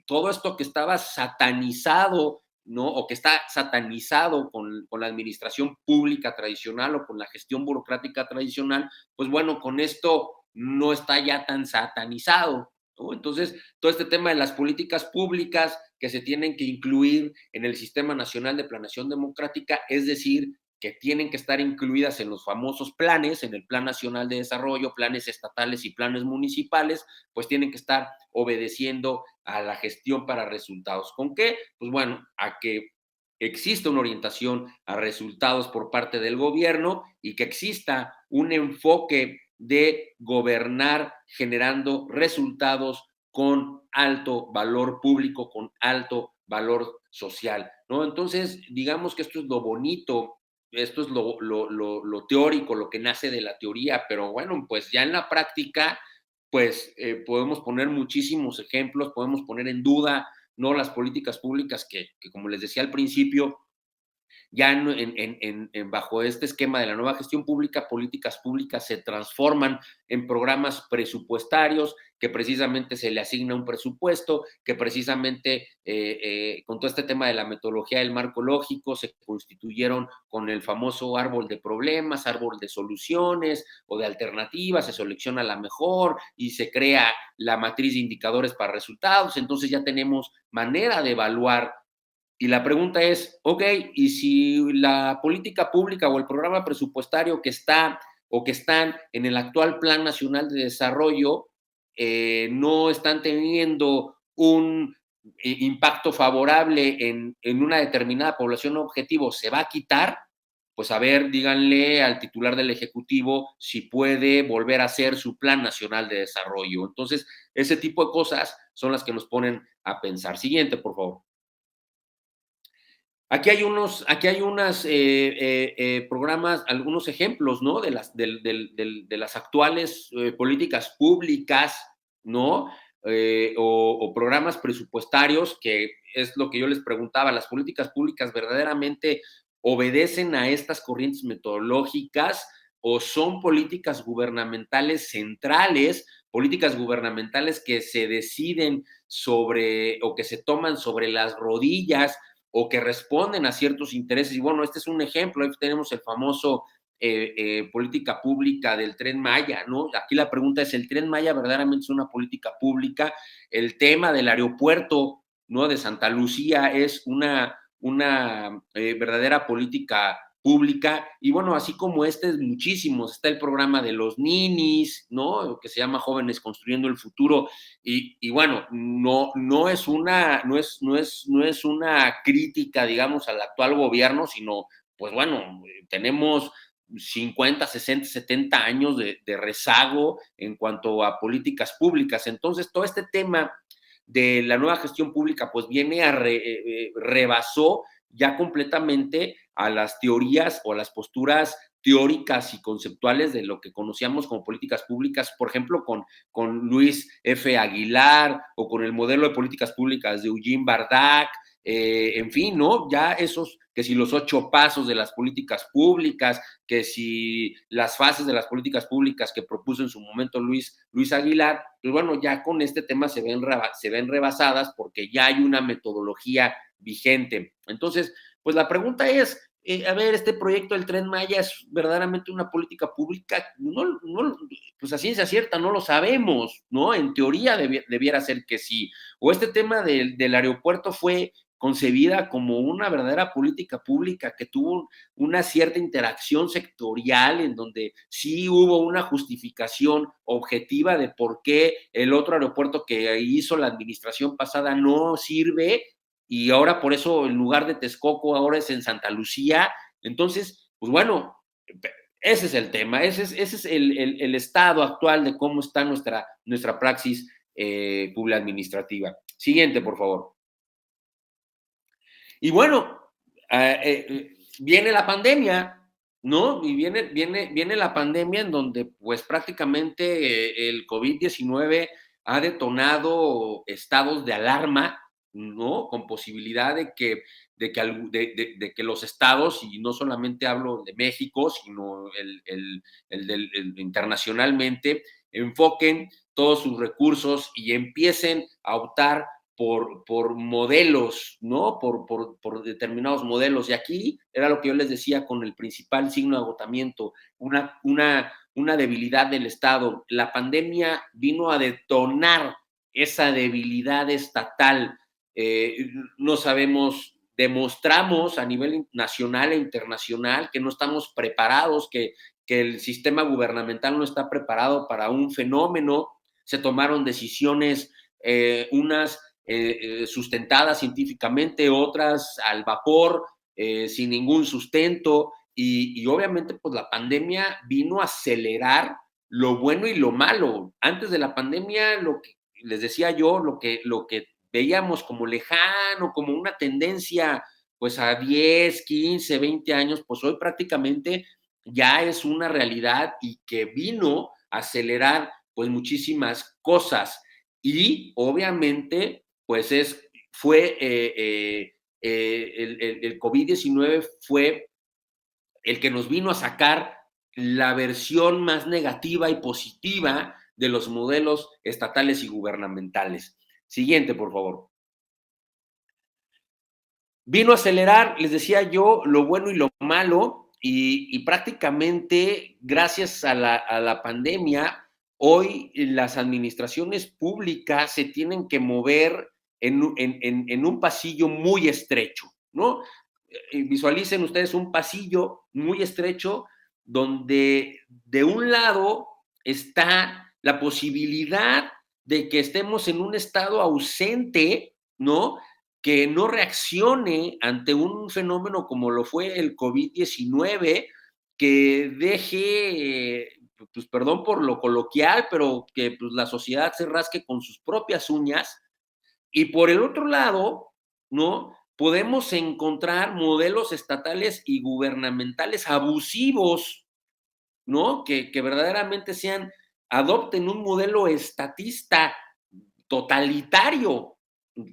todo esto que estaba satanizado, ¿no? O que está satanizado con la administración pública tradicional o con la gestión burocrática tradicional, pues bueno, con esto no está ya tan satanizado, ¿no? Entonces, todo este tema de las políticas públicas que se tienen que incluir en el Sistema Nacional de Planeación Democrática, es decir, que tienen que estar incluidas en los famosos planes, en el Plan Nacional de Desarrollo, planes estatales y planes municipales, pues tienen que estar obedeciendo a la gestión para resultados. ¿Con qué? Pues bueno, a que exista una orientación a resultados por parte del gobierno y que exista un enfoque de gobernar generando resultados con alto valor público, con alto valor social, ¿no? Entonces, digamos que esto es lo bonito, esto es lo teórico, lo que nace de la teoría, pero bueno, pues ya en la práctica, pues podemos poner muchísimos ejemplos, podemos poner en duda, ¿no? Las políticas públicas que como les decía al principio, Ya bajo este esquema de la nueva gestión pública, políticas públicas se transforman en programas presupuestarios, que precisamente se le asigna un presupuesto, que precisamente con todo este tema de la metodología del marco lógico se constituyeron con el famoso árbol de problemas, árbol de soluciones o de alternativas, se selecciona la mejor y se crea la matriz de indicadores para resultados. Entonces ya tenemos manera de evaluar. Y la pregunta es, ok, ¿y si la política pública o el programa presupuestario que está o que están en el actual Plan Nacional de Desarrollo no están teniendo un impacto favorable en una determinada población objetivo, se va a quitar? Pues a ver, díganle al titular del Ejecutivo si puede volver a hacer su Plan Nacional de Desarrollo. Entonces, ese tipo de cosas son las que nos ponen a pensar. Siguiente, por favor. Aquí hay unos programas, algunos ejemplos, ¿no? De las actuales políticas públicas, ¿no? O programas presupuestarios, que es lo que yo les preguntaba, ¿las políticas públicas verdaderamente obedecen a estas corrientes metodológicas o son políticas gubernamentales centrales, políticas gubernamentales que se deciden sobre o que se toman sobre las rodillas o que responden a ciertos intereses? Y bueno, este es un ejemplo. Ahí tenemos el famoso política pública del Tren Maya, ¿no? Aquí la pregunta es, ¿el Tren Maya verdaderamente es una política pública? El tema del aeropuerto, ¿no?, de Santa Lucía es una verdadera política pública. Y bueno, así como muchísimos. Está el programa de los ninis, ¿no?, que se llama Jóvenes Construyendo el Futuro. Y bueno, no es una crítica, digamos, al actual gobierno, sino, pues bueno, tenemos 50, 60, 70 años de rezago en cuanto a políticas públicas. Entonces, todo este tema de la nueva gestión pública, pues viene rebasó ya completamente a las teorías o a las posturas teóricas y conceptuales de lo que conocíamos como políticas públicas, por ejemplo, con Luis F. Aguilar o con el modelo de políticas públicas de Eugene Bardac, en fin, ¿no? Ya que si los 8 pasos de las políticas públicas, que si las fases de las políticas públicas que propuso en su momento Luis Aguilar, pues bueno, ya con este tema se ven rebasadas porque ya hay una metodología vigente. Entonces, pues la pregunta es, a ver, ¿este proyecto del Tren Maya es verdaderamente una política pública? No, pues a ciencia cierta no lo sabemos, ¿no? En teoría debiera ser que sí. O este tema del aeropuerto fue concebida como una verdadera política pública que tuvo una cierta interacción sectorial en donde sí hubo una justificación objetiva de por qué el otro aeropuerto que hizo la administración pasada no sirve y ahora por eso en lugar de Texcoco ahora es en Santa Lucía. Entonces, pues bueno, ese es el tema, ese es el estado actual de cómo está nuestra praxis pública administrativa. Siguiente, por favor. Y bueno, viene la pandemia, ¿no? Y viene la pandemia en donde pues prácticamente el COVID-19 ha detonado estados de alarma, ¿no? Con posibilidad de que los estados, y no solamente hablo de México, sino internacionalmente, enfoquen todos sus recursos y empiecen a optar por modelos, ¿no? Por determinados modelos. Y aquí era lo que yo les decía con el principal signo de agotamiento, una debilidad del Estado. La pandemia vino a detonar esa debilidad estatal. No sabemos, demostramos a nivel nacional e internacional que no estamos preparados, que el sistema gubernamental no está preparado para un fenómeno. Se tomaron decisiones, unas sustentadas científicamente, otras al vapor, sin ningún sustento, y obviamente pues la pandemia vino a acelerar lo bueno y lo malo. Antes de la pandemia, lo que les decía yo, lo que veíamos como lejano, como una tendencia pues a 10, 15, 20 años, pues hoy prácticamente ya es una realidad y que vino a acelerar pues muchísimas cosas. Y obviamente pues el COVID-19 fue el que nos vino a sacar la versión más negativa y positiva de los modelos estatales y gubernamentales. Siguiente, por favor. Vino a acelerar, les decía yo, lo bueno y lo malo, y prácticamente gracias a la pandemia, hoy las administraciones públicas se tienen que mover en un pasillo muy estrecho, ¿no? Visualicen ustedes un pasillo muy estrecho donde de un lado está la posibilidad de que estemos en un estado ausente, ¿no? Que no reaccione ante un fenómeno como lo fue el COVID-19, que deje, pues perdón por lo coloquial, pero que pues, la sociedad se rasque con sus propias uñas. Y por el otro lado, ¿no? Podemos encontrar modelos estatales y gubernamentales abusivos, ¿no? Que verdaderamente adopten un modelo estatista totalitario.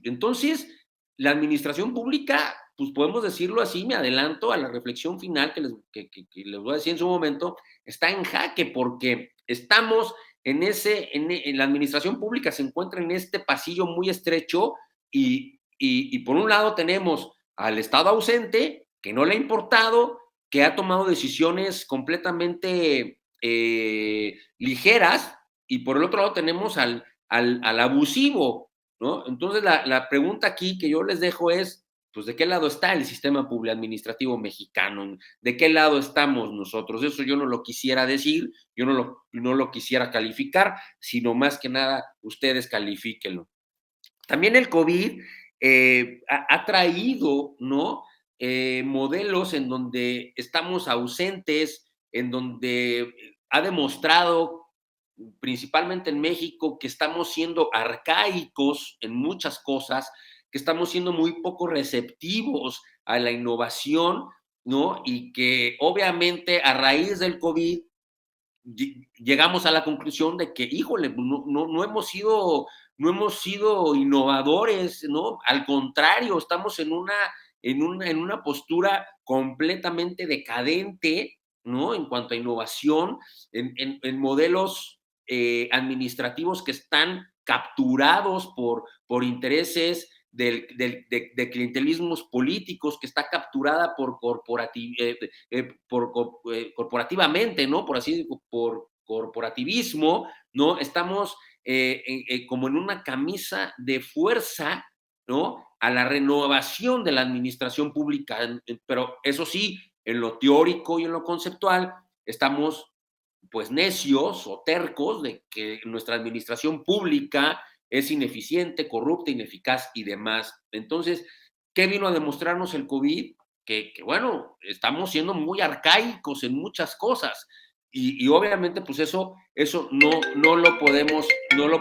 Entonces, la administración pública, pues podemos decirlo así, me adelanto a la reflexión final que les voy a decir en su momento, está en jaque porque estamos en la administración pública se encuentra en este pasillo muy estrecho y por un lado tenemos al Estado ausente, que no le ha importado, que ha tomado decisiones completamente ligeras, y por el otro lado tenemos al abusivo, ¿no? Entonces, la pregunta aquí que yo les dejo es, pues, ¿de qué lado está el sistema público administrativo mexicano? ¿De qué lado estamos nosotros? Eso yo no lo quisiera decir, yo no lo quisiera calificar, sino más que nada, ustedes califíquenlo. También el COVID ha traído, ¿no? Modelos en donde estamos ausentes, en donde ha demostrado principalmente en México, que estamos siendo arcaicos en muchas cosas, que estamos siendo muy poco receptivos a la innovación, ¿no? Y que obviamente a raíz del COVID llegamos a la conclusión de que, híjole, no hemos sido innovadores, ¿no? Al contrario, estamos en una postura completamente decadente, ¿no? En cuanto a innovación, en modelos administrativos que están capturados por intereses de clientelismos políticos, que está capturada corporativamente, ¿no? Por así decirlo, por corporativismo, ¿no? Estamos como en una camisa de fuerza, ¿no? A la renovación de la administración pública, pero eso sí, en lo teórico y en lo conceptual, estamos pues necios o tercos de que nuestra administración pública es ineficiente, corrupta, ineficaz y demás. Entonces, ¿qué vino a demostrarnos el COVID? Que bueno, estamos siendo muy arcaicos en muchas cosas y obviamente pues eso no lo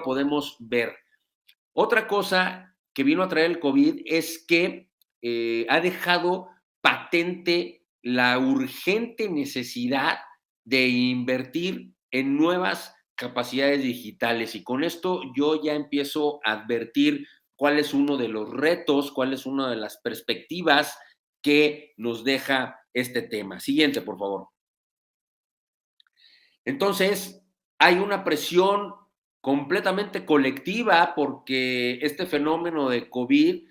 podemos ver. Otra cosa que vino a traer el COVID es que ha dejado patente la urgente necesidad de invertir en nuevas capacidades digitales. Y con esto yo ya empiezo a advertir cuál es uno de los retos, cuál es una de las perspectivas que nos deja este tema. Siguiente, por favor. Entonces, hay una presión completamente colectiva porque este fenómeno de COVID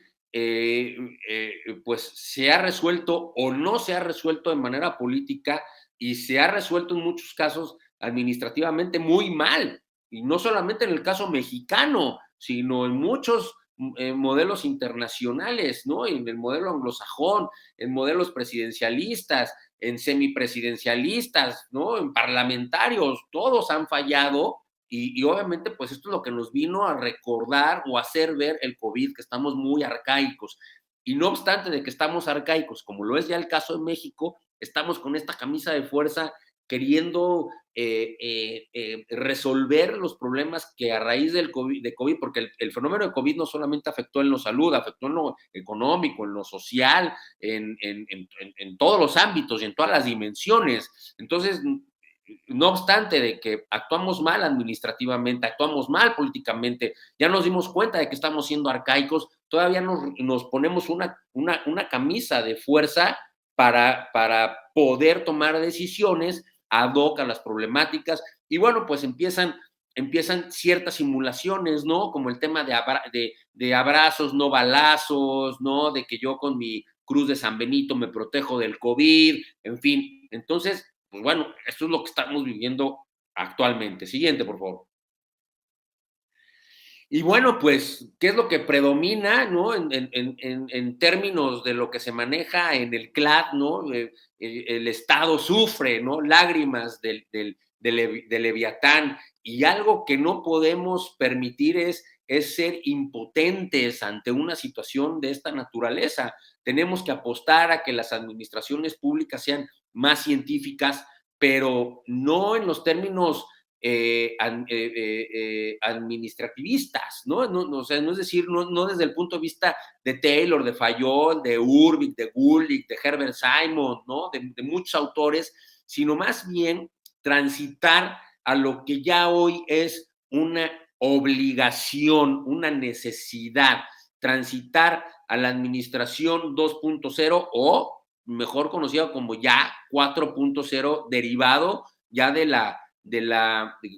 pues se ha resuelto o no se ha resuelto de manera política y se ha resuelto en muchos casos administrativamente muy mal. Y no solamente en el caso mexicano, sino en muchos modelos internacionales, ¿no? En el modelo anglosajón, en modelos presidencialistas, en semipresidencialistas, ¿no? En parlamentarios, todos han fallado y obviamente pues esto es lo que nos vino a recordar o hacer ver el COVID, que estamos muy arcaicos. Y no obstante de que estamos arcaicos, como lo es ya el caso de México, estamos con esta camisa de fuerza queriendo resolver los problemas que a raíz de COVID, porque el fenómeno de COVID no solamente afectó en lo salud, afectó en lo económico, en lo social, en todos los ámbitos y en todas las dimensiones. Entonces, no obstante de que actuamos mal administrativamente, actuamos mal políticamente, ya nos dimos cuenta de que estamos siendo arcaicos, todavía nos ponemos una camisa de fuerza para poder tomar decisiones ad hoc a las problemáticas. Y bueno, pues empiezan ciertas simulaciones, ¿no? Como el tema de abrazos, no balazos, ¿no? De que yo con mi cruz de San Benito me protejo del COVID, en fin. Entonces, pues bueno, esto es lo que estamos viviendo actualmente. Siguiente, por favor. Y bueno, pues, ¿qué es lo que predomina, no? En términos de lo que se maneja en el CLAD, ¿no? El Estado sufre, ¿no? Lágrimas del Leviatán, y algo que no podemos permitir es ser impotentes ante una situación de esta naturaleza. Tenemos que apostar a que las administraciones públicas sean más científicas, pero no en los términos administrativistas, ¿no? No, o sea, no es decir, no desde el punto de vista de Taylor, de Fayol, de Urbic, de Gulick, de Herbert Simon, ¿no? De muchos autores, sino más bien transitar a lo que ya hoy es una obligación, una necesidad, transitar a la administración 2.0 o mejor conocida como ya 4.0, derivado ya de la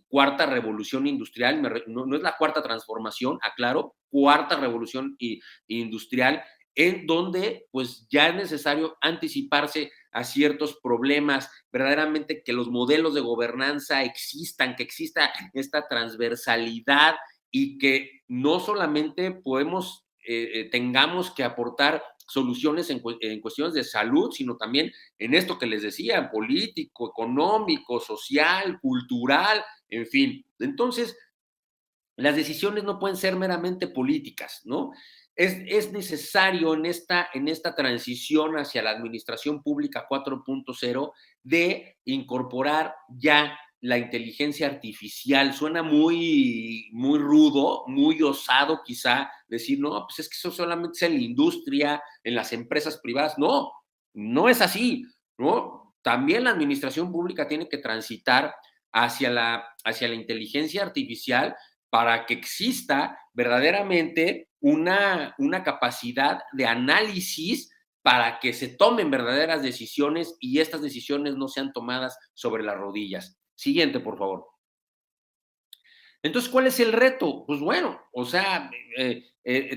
cuarta revolución industrial, no es la cuarta transformación, aclaro, cuarta revolución industrial, en donde pues ya es necesario anticiparse a ciertos problemas, verdaderamente que los modelos de gobernanza existan, que exista esta transversalidad y que no solamente tengamos que aportar soluciones en cuestiones de salud, sino también en esto que les decía, político, económico, social, cultural, en fin. Entonces, las decisiones no pueden ser meramente políticas, ¿no? Es necesario en esta transición hacia la administración pública 4.0 de incorporar ya la inteligencia artificial. Suena muy, muy rudo, muy osado quizá decir, no, pues es que eso solamente es en la industria, en las empresas privadas. No, no es así, ¿no? También la administración pública tiene que transitar hacia la inteligencia artificial para que exista verdaderamente una capacidad de análisis para que se tomen verdaderas decisiones y estas decisiones no sean tomadas sobre las rodillas. Siguiente, por favor. Entonces, ¿cuál es el reto? Pues bueno, o sea,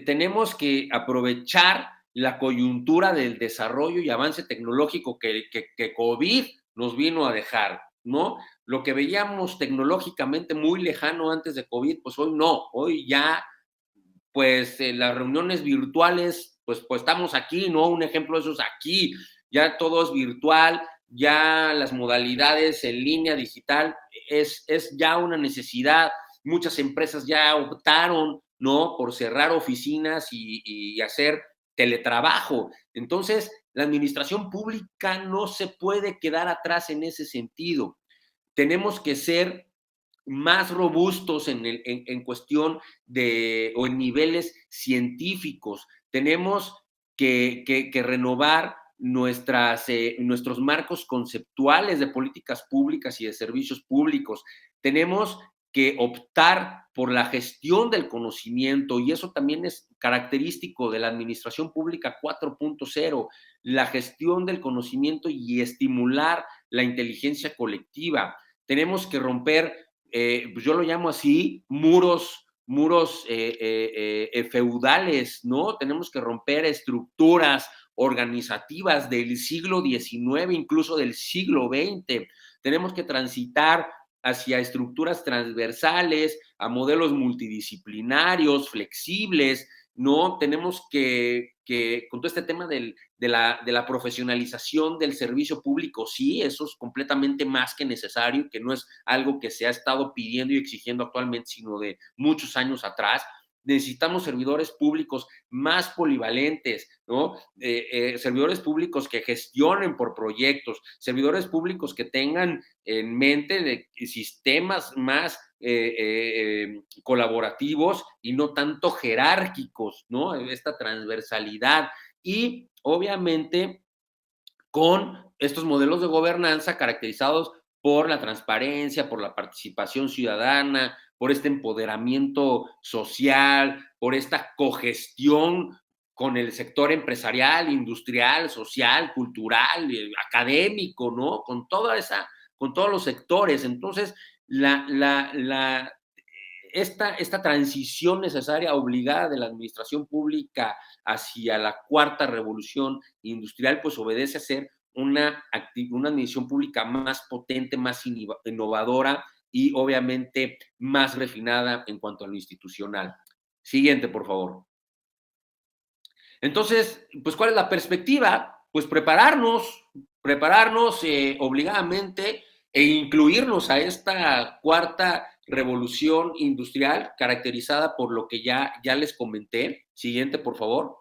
tenemos que aprovechar la coyuntura del desarrollo y avance tecnológico que COVID nos vino a dejar, ¿no? Lo que veíamos tecnológicamente muy lejano antes de COVID, pues hoy no, hoy ya, pues las reuniones virtuales, pues estamos aquí, ¿no? Un ejemplo de eso es aquí, ya todo es virtual, ya las modalidades en línea digital es ya una necesidad. Muchas empresas ya optaron, ¿no? Por cerrar oficinas y hacer teletrabajo. Entonces, la administración pública no se puede quedar atrás en ese sentido. Tenemos que ser más robustos en cuestión o en niveles científicos. Tenemos que renovar nuestros marcos conceptuales de políticas públicas y de servicios públicos. Tenemos que optar por la gestión del conocimiento, y eso también es característico de la administración pública 4.0, la gestión del conocimiento y estimular la inteligencia colectiva. Tenemos que romper, pues yo lo llamo así, muros feudales, ¿no? Tenemos que romper estructuras organizativas del siglo XIX, incluso del siglo XX. Tenemos que transitar hacia estructuras transversales, a modelos multidisciplinarios, flexibles, ¿no? Tenemos que con todo este tema de la profesionalización del servicio público, sí, eso es completamente más que necesario, que no es algo que se ha estado pidiendo y exigiendo actualmente, sino de muchos años atrás. Necesitamos servidores públicos más polivalentes, ¿no? Servidores públicos que gestionen por proyectos, servidores públicos que tengan en mente sistemas más colaborativos y no tanto jerárquicos, ¿no? Esta transversalidad y obviamente con estos modelos de gobernanza caracterizados por la transparencia, por la participación ciudadana, por este empoderamiento social, por esta cogestión con el sector empresarial, industrial, social, cultural, académico, ¿no? Con todos los sectores. Entonces, esta transición necesaria, obligada de la administración pública hacia la cuarta revolución industrial, pues obedece a ser una administración pública más potente, más innovadora y obviamente más refinada en cuanto a lo institucional. Siguiente, por favor. Entonces, pues, ¿cuál es la perspectiva? Pues prepararnos obligadamente e incluirnos a esta cuarta revolución industrial caracterizada por lo que ya les comenté. Siguiente, por favor.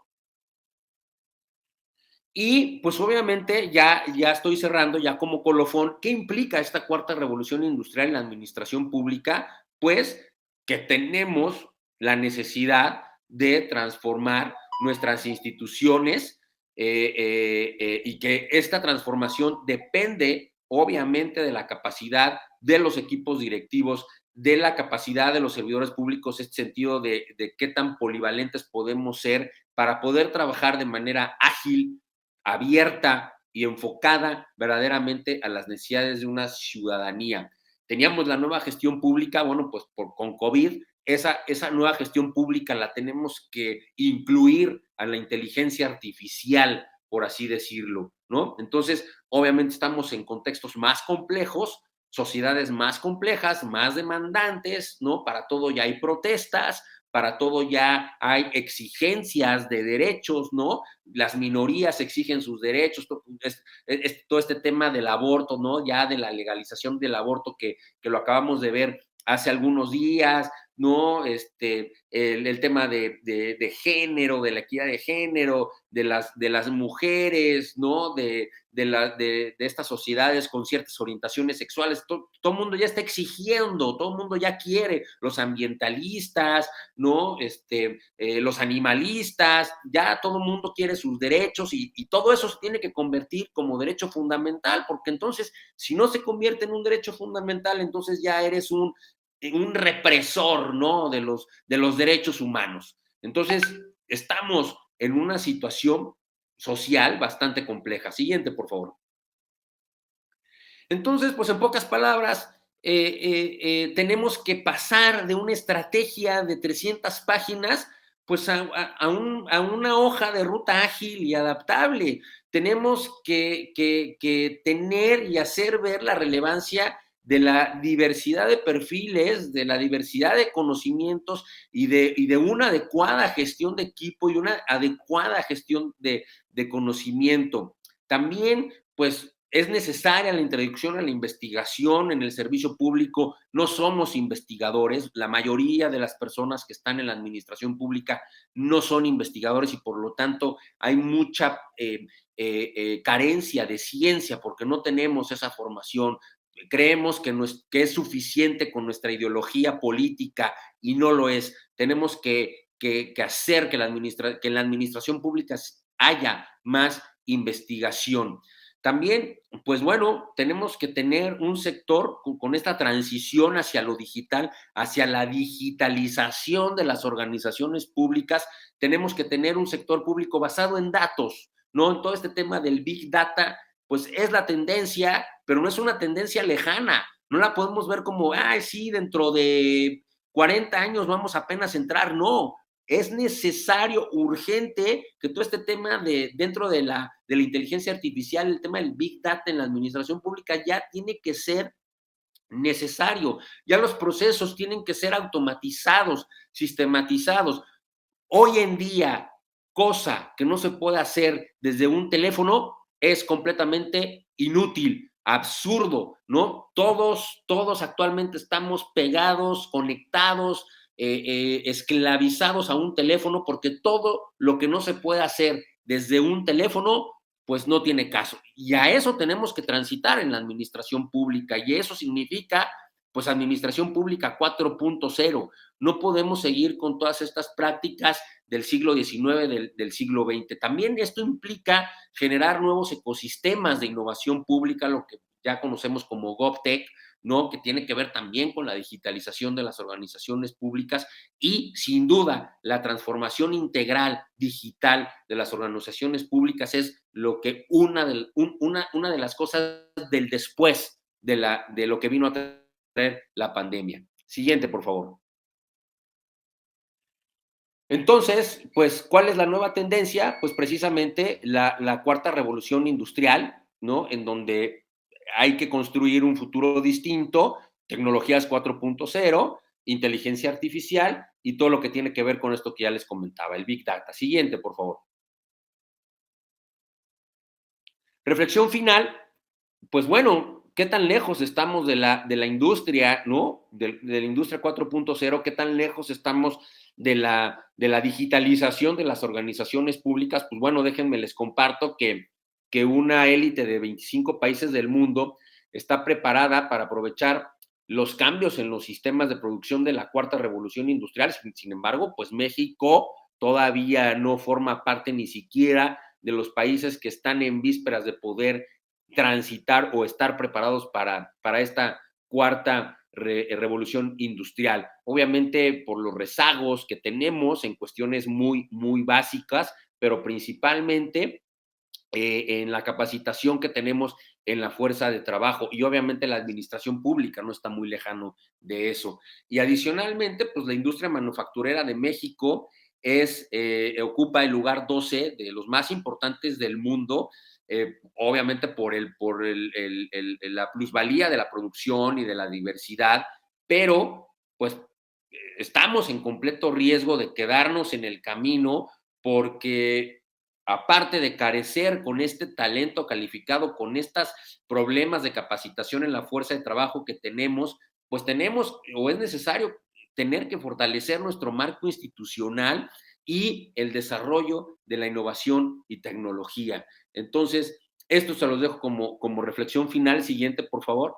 Y pues obviamente ya estoy cerrando, ya como colofón, ¿qué implica esta cuarta revolución industrial en la administración pública? Pues que tenemos la necesidad de transformar nuestras instituciones y que esta transformación depende obviamente de la capacidad de los equipos directivos, de la capacidad de los servidores públicos, este sentido de qué tan polivalentes podemos ser para poder trabajar de manera ágil, abierta y enfocada verdaderamente a las necesidades de una ciudadanía. Teníamos la nueva gestión pública, bueno, pues con COVID, esa nueva gestión pública la tenemos que incluir a la inteligencia artificial, por así decirlo, ¿no? Entonces, obviamente estamos en contextos más complejos, sociedades más complejas, más demandantes, ¿no? Para todo ya hay protestas, para todo ya hay exigencias de derechos, ¿no? Las minorías exigen sus derechos, todo este tema del aborto, ¿no? Ya de la legalización del aborto que lo acabamos de ver hace algunos días, ¿no? El tema de género, de la equidad de género, de las mujeres, ¿no? De estas sociedades con ciertas orientaciones sexuales, todo el mundo ya está exigiendo, todo el mundo ya quiere, los ambientalistas, ¿no? Los animalistas, ya todo el mundo quiere sus derechos y todo eso se tiene que convertir como derecho fundamental, porque entonces, si no se convierte en un derecho fundamental, entonces ya eres un represor, ¿no? De los derechos humanos. Entonces, estamos en una situación social bastante compleja. Siguiente, por favor. Entonces, pues en pocas palabras, tenemos que pasar de una estrategia de 300 páginas pues a una hoja de ruta ágil y adaptable. Tenemos que tener y hacer ver la relevancia de la diversidad de perfiles, de la diversidad de conocimientos y de una adecuada gestión de equipo y una adecuada gestión de conocimiento. También, pues, es necesaria la introducción a la investigación en el servicio público. No somos investigadores. La mayoría de las personas que están en la administración pública no son investigadores y por lo tanto hay mucha carencia de ciencia porque no tenemos esa formación. Creemos que es suficiente con nuestra ideología política y no lo es. Tenemos que hacer que en la administración pública haya más investigación. También, pues bueno, tenemos que tener un sector con esta transición hacia lo digital, hacia la digitalización de las organizaciones públicas. Tenemos que tener un sector público basado en datos, ¿no? En todo este tema del Big Data, pues es la tendencia, pero no es una tendencia lejana. No la podemos ver como, ay, sí, dentro de 40 años vamos apenas a entrar. No, es necesario, urgente, que todo este tema dentro de la inteligencia artificial, el tema del Big Data en la administración pública ya tiene que ser necesario. Ya los procesos tienen que ser automatizados, sistematizados. Hoy en día, cosa que no se puede hacer desde un teléfono es completamente inútil, absurdo, ¿no? Todos actualmente estamos pegados, conectados, esclavizados a un teléfono porque todo lo que no se puede hacer desde un teléfono, pues no tiene caso. Y a eso tenemos que transitar en la administración pública y eso significa, pues, administración pública 4.0. No podemos seguir con todas estas prácticas del siglo XIX, del siglo XX. También esto implica generar nuevos ecosistemas de innovación pública, lo que ya conocemos como GovTech, ¿no? Que tiene que ver también con la digitalización de las organizaciones públicas y, sin duda, la transformación integral digital de las organizaciones públicas es lo que una de las cosas del después de lo que vino a traer la pandemia. Siguiente, por favor. Entonces, pues, ¿cuál es la nueva tendencia? Pues precisamente la cuarta revolución industrial, ¿no? En donde hay que construir un futuro distinto, tecnologías 4.0, inteligencia artificial y todo lo que tiene que ver con esto que ya les comentaba, el Big Data. Siguiente, por favor. Reflexión final, pues bueno, ¿qué tan lejos estamos de la industria, ¿no? De la industria 4.0, ¿qué tan lejos estamos de la digitalización de las organizaciones públicas? Pues bueno, déjenme les comparto que una élite de 25 países del mundo está preparada para aprovechar los cambios en los sistemas de producción de la cuarta revolución industrial. Sin embargo, pues México todavía no forma parte ni siquiera de los países que están en vísperas de poder transitar o estar preparados para esta cuarta revolución industrial. Obviamente por los rezagos que tenemos en cuestiones muy, muy básicas, pero principalmente en la capacitación que tenemos en la fuerza de trabajo y obviamente la administración pública no está muy lejano de eso. Y adicionalmente, pues la industria manufacturera de México ocupa el lugar 12 de los más importantes del mundo, obviamente la plusvalía de la producción y de la diversidad, pero pues estamos en completo riesgo de quedarnos en el camino porque aparte de carecer con este talento calificado, con estos problemas de capacitación en la fuerza de trabajo que tenemos, pues tenemos o es necesario tener que fortalecer nuestro marco institucional y el desarrollo de la innovación y tecnología. Entonces, esto se los dejo como reflexión final. Siguiente, por favor.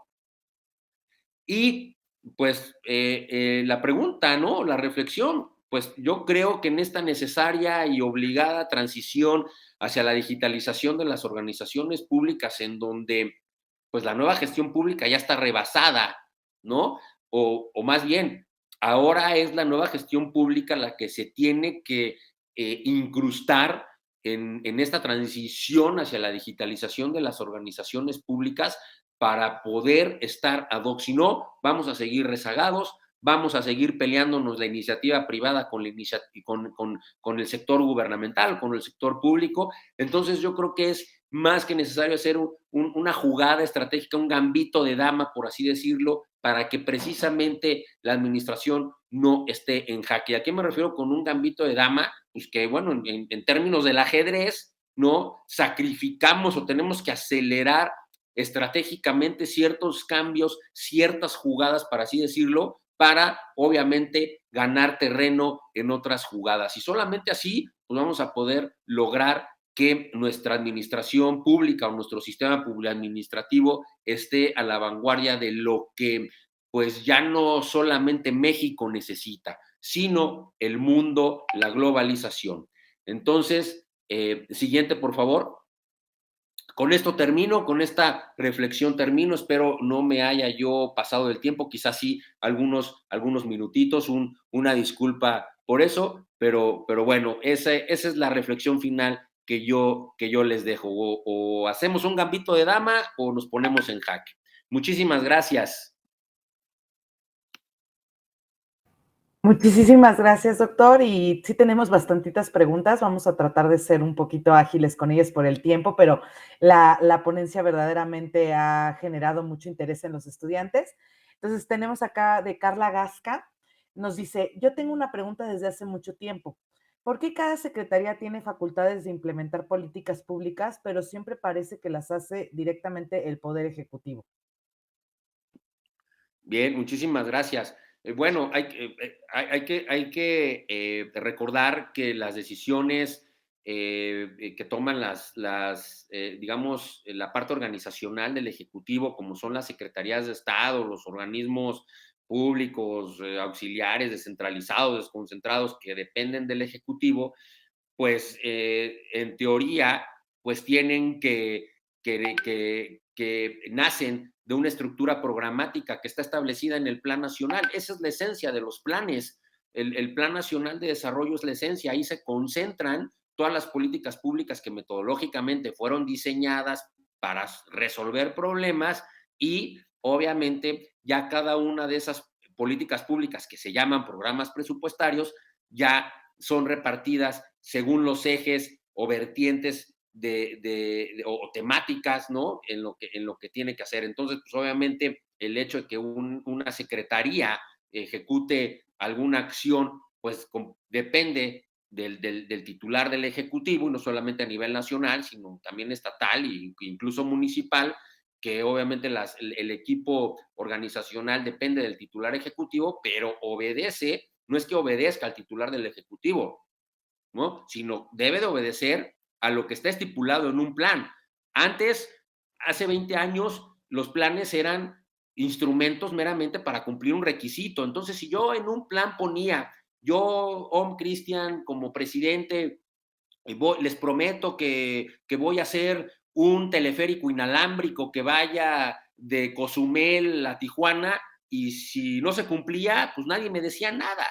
Y pues la pregunta, ¿no? La reflexión, pues yo creo que en esta necesaria y obligada transición hacia la digitalización de las organizaciones públicas, en donde pues la nueva gestión pública ya está rebasada, ¿no? O más bien, ahora es la nueva gestión pública la que se tiene que incrustar en esta transición hacia la digitalización de las organizaciones públicas para poder estar ad hoc. Si no, vamos a seguir rezagados, vamos a seguir peleándonos la iniciativa privada con el sector gubernamental, con el sector público. Entonces yo creo que es más que necesario hacer una jugada estratégica, un gambito de dama, por así decirlo, para que precisamente la administración no esté en jaque. ¿A qué me refiero con un gambito de dama? Pues que, bueno, en términos del ajedrez, ¿no? Sacrificamos o tenemos que acelerar estratégicamente ciertos cambios, ciertas jugadas, para así decirlo, para obviamente ganar terreno en otras jugadas. Y solamente así pues vamos a poder lograr que nuestra administración pública o nuestro sistema público administrativo esté a la vanguardia de lo que pues ya no solamente México necesita, sino el mundo, la globalización. Entonces, siguiente, por favor. Con esto termino, con esta reflexión termino. Espero no me haya yo pasado del tiempo, quizás sí algunos minutitos, una disculpa por eso, pero bueno, esa es la reflexión final que yo les dejo. O hacemos un gambito de dama o nos ponemos en jaque. Muchísimas gracias. Muchísimas gracias, doctor. Y sí tenemos bastantitas preguntas. Vamos a tratar de ser un poquito ágiles con ellas por el tiempo, pero la ponencia verdaderamente ha generado mucho interés en los estudiantes. Entonces, tenemos acá de Carla Gasca. Nos dice, yo tengo una pregunta desde hace mucho tiempo. ¿Por qué cada secretaría tiene facultades de implementar políticas públicas, pero siempre parece que las hace directamente el Poder Ejecutivo? Bien, muchísimas gracias. Bueno, hay que recordar que las decisiones que toman digamos, la parte organizacional del Ejecutivo, como son las secretarías de Estado, los organismos públicos, auxiliares, descentralizados, desconcentrados, que dependen del Ejecutivo, pues en teoría, pues tienen que que nacen de una estructura programática que está establecida en el Plan Nacional. Esa es la esencia de los planes. El Plan Nacional de Desarrollo es la esencia. Ahí se concentran todas las políticas públicas que metodológicamente fueron diseñadas para resolver problemas y obviamente ya cada una de esas políticas públicas que se llaman programas presupuestarios ya son repartidas según los ejes o vertientes o temáticas, ¿no? En lo que tiene que hacer. Entonces, pues obviamente el hecho de que una secretaría ejecute alguna acción, pues depende del titular del Ejecutivo, y no solamente a nivel nacional, sino también estatal e incluso municipal, que obviamente el equipo organizacional depende del titular ejecutivo, pero obedece, no es que obedezca al titular del Ejecutivo, ¿no? Sino debe de obedecer a lo que está estipulado en un plan. Antes, hace 20 años, los planes eran instrumentos meramente para cumplir un requisito. Entonces, si yo en un plan ponía, yo, Cristian, como presidente, les prometo que voy a hacer un teleférico inalámbrico que vaya de Cozumel a Tijuana, y si no se cumplía, pues nadie me decía nada.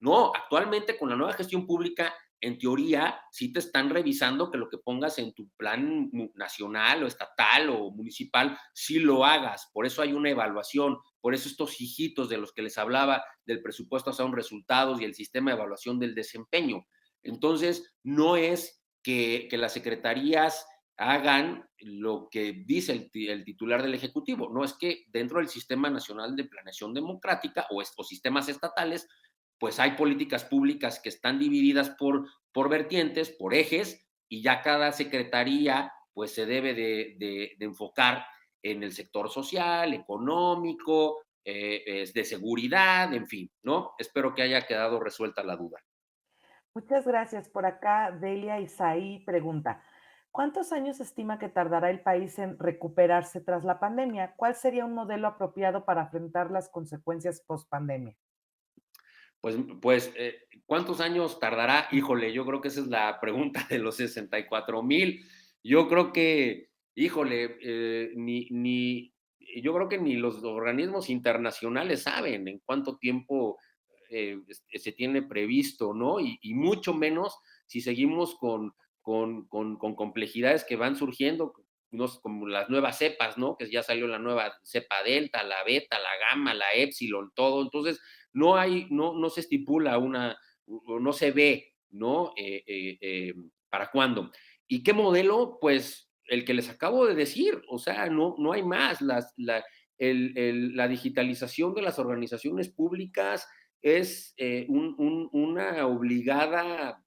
No, actualmente con la nueva gestión pública, en teoría, sí te están revisando que lo que pongas en tu plan nacional o estatal o municipal, sí lo hagas. Por eso hay una evaluación, por eso estos hijitos de los que les hablaba del presupuesto son resultados y el sistema de evaluación del desempeño. Entonces, no es que las secretarías hagan lo que dice el titular del Ejecutivo, no es que dentro del Sistema Nacional de Planeación Democrática o sistemas estatales, pues hay políticas públicas que están divididas por vertientes, por ejes, y ya cada secretaría pues se debe de enfocar en el sector social, económico, de seguridad, en fin, ¿no? Espero que haya quedado resuelta la duda. Muchas gracias. Por acá, Delia Isaí pregunta, ¿cuántos años estima que tardará el país en recuperarse tras la pandemia? ¿Cuál sería un modelo apropiado para enfrentar las consecuencias post-pandemia? ¿Cuántos años tardará? Híjole, yo creo que esa es la pregunta de los 64,000. Yo creo que, híjole, yo creo que ni los organismos internacionales saben en cuánto tiempo se tiene previsto, ¿no? Y mucho menos si seguimos con complejidades que van surgiendo, no sé, como las nuevas cepas, ¿no? Que ya salió la nueva cepa delta, la beta, la gamma, la epsilon, todo. Entonces, no se estipula no se ve, ¿no? ¿Para cuándo? ¿Y qué modelo? Pues el que les acabo de decir, o sea, no hay más. La digitalización de las organizaciones públicas es una obligada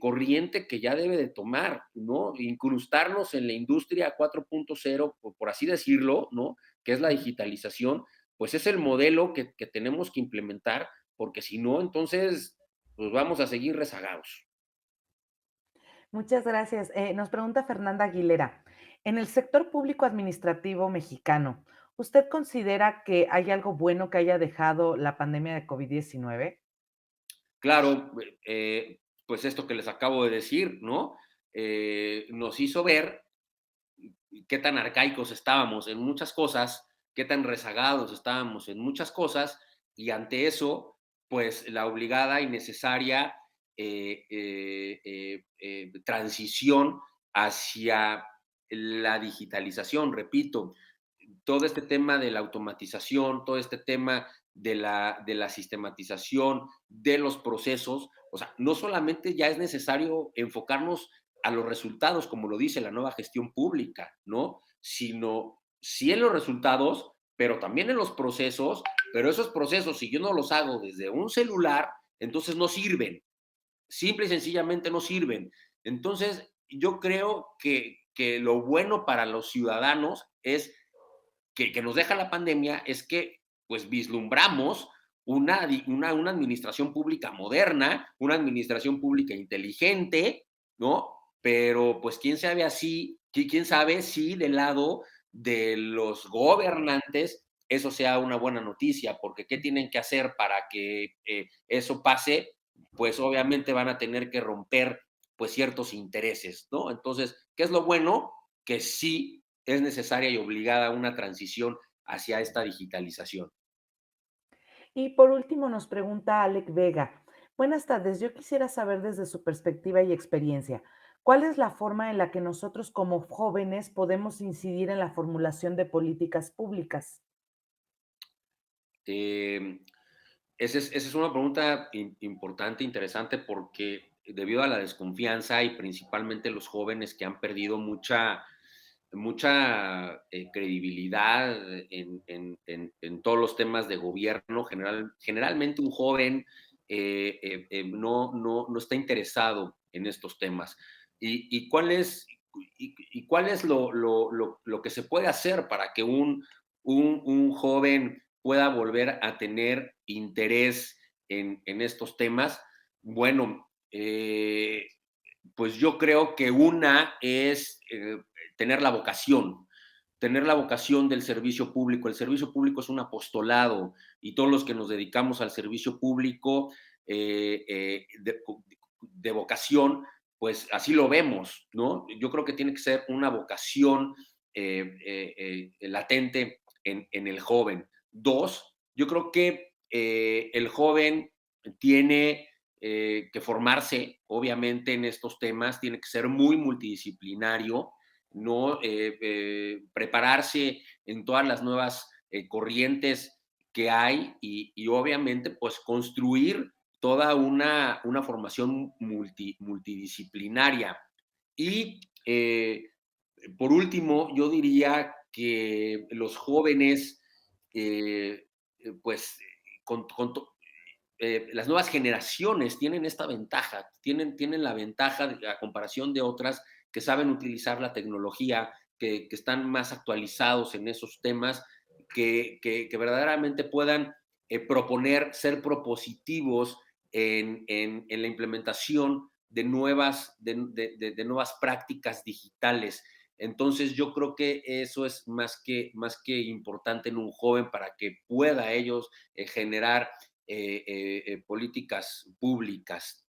corriente que ya debe de tomar, ¿no? Incrustarnos en la industria 4.0, por así decirlo, ¿no? Que es la digitalización, pues es el modelo que tenemos que implementar, porque si no, entonces, pues vamos a seguir rezagados. Muchas gracias. Nos pregunta Fernanda Aguilera, en el sector público administrativo mexicano, ¿usted considera que hay algo bueno que haya dejado la pandemia de COVID-19? Claro, pues esto que les acabo de decir, ¿no? Nos hizo ver qué tan arcaicos estábamos en muchas cosas, qué tan rezagados estábamos en muchas cosas, y ante eso, pues la obligada y necesaria transición hacia la digitalización. Repito, todo este tema de la automatización, todo este tema de la sistematización de los procesos, o sea, no solamente ya es necesario enfocarnos a los resultados, como lo dice la nueva gestión pública, ¿no? Sino sí en los resultados, pero también en los procesos, pero esos procesos, si yo no los hago desde un celular, entonces no sirven, simple y sencillamente no sirven. Entonces, yo creo que lo bueno para los ciudadanos es que nos deja la pandemia es que pues vislumbramos una administración pública moderna, una administración pública inteligente, ¿no? Pero pues quién sabe si del lado de los gobernantes eso sea una buena noticia, porque ¿qué tienen que hacer para que eso pase? Pues obviamente van a tener que romper pues ciertos intereses, ¿no? Entonces, ¿qué es lo bueno? Que sí es necesaria y obligada una transición hacia esta digitalización. Y por último nos pregunta Alec Vega. Buenas tardes, yo quisiera saber desde su perspectiva y experiencia, ¿cuál es la forma en la que nosotros como jóvenes podemos incidir en la formulación de políticas públicas? Eh, esa es una pregunta importante, interesante, porque debido a la desconfianza y principalmente los jóvenes que han perdido mucha credibilidad en todos los temas de gobierno, generalmente un joven no está interesado en estos temas. ¿Y cuál es lo que se puede hacer para que un joven pueda volver a tener interés en estos temas? Bueno, pues yo creo que una es tener la vocación del servicio público. El servicio público es un apostolado y todos los que nos dedicamos al servicio público de vocación, pues así lo vemos, ¿no? Yo creo que tiene que ser una vocación latente en el joven. Dos, yo creo que el joven tiene que formarse, obviamente, en estos temas, tiene que ser muy multidisciplinario, ¿no? Prepararse en todas las nuevas corrientes que hay y obviamente, pues, construir toda una formación multidisciplinaria. Y por último, yo diría que los jóvenes, pues, con las nuevas generaciones tienen esta ventaja, tienen la ventaja a comparación de otras que saben utilizar la tecnología, que están más actualizados en esos temas, que verdaderamente puedan proponer, ser propositivos en la implementación de nuevas prácticas digitales. Entonces yo creo que eso es más que importante en un joven para que pueda ellos generar políticas públicas.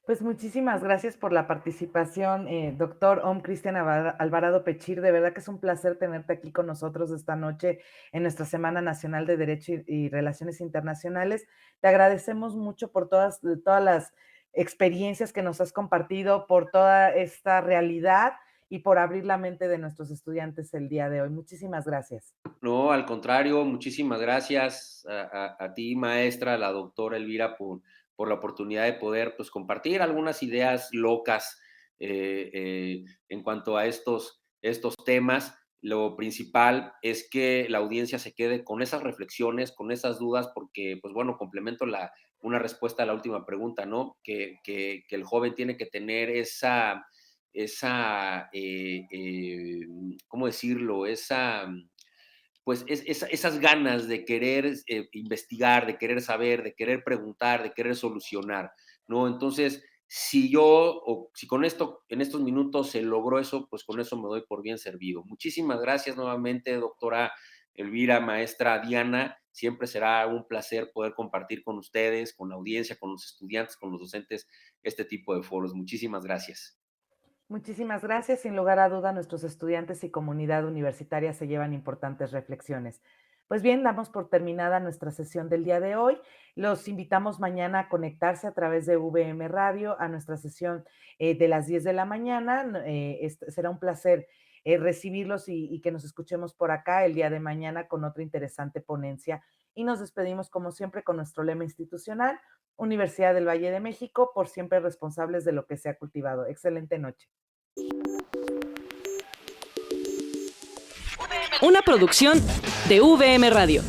Pues muchísimas gracias por la participación, doctor Om Cristian Alvarado Pechir. De verdad que es un placer tenerte aquí con nosotros esta noche en nuestra Semana Nacional de Derecho y Relaciones Internacionales. Te agradecemos mucho por todas las experiencias que nos has compartido, por toda esta realidad y por abrir la mente de nuestros estudiantes el día de hoy. Muchísimas gracias. No, al contrario, muchísimas gracias a ti, maestra, a la doctora Elvira, por la oportunidad de poder, pues, compartir algunas ideas locas en cuanto a estos temas. Lo principal es que la audiencia se quede con esas reflexiones, con esas dudas, porque, pues bueno, complemento una respuesta a la última pregunta, ¿no? Que el joven tiene que tener ¿cómo decirlo? Esas ganas de querer investigar, de querer saber, de querer preguntar, de querer solucionar, ¿no? Entonces, si con esto, en estos minutos se logró eso, pues con eso me doy por bien servido. Muchísimas gracias nuevamente, doctora Elvira, maestra Diana. Siempre será un placer poder compartir con ustedes, con la audiencia, con los estudiantes, con los docentes, este tipo de foros. Muchísimas gracias. Muchísimas gracias. Sin lugar a duda, nuestros estudiantes y comunidad universitaria se llevan importantes reflexiones. Pues bien, damos por terminada nuestra sesión del día de hoy. Los invitamos mañana a conectarse a través de VM Radio a nuestra sesión de las 10 de la mañana. Será un placer recibirlos y que nos escuchemos por acá el día de mañana con otra interesante ponencia. Y nos despedimos, como siempre, con nuestro lema institucional: Universidad del Valle de México, por siempre responsables de lo que se ha cultivado. Excelente noche. Una producción de VM Radio.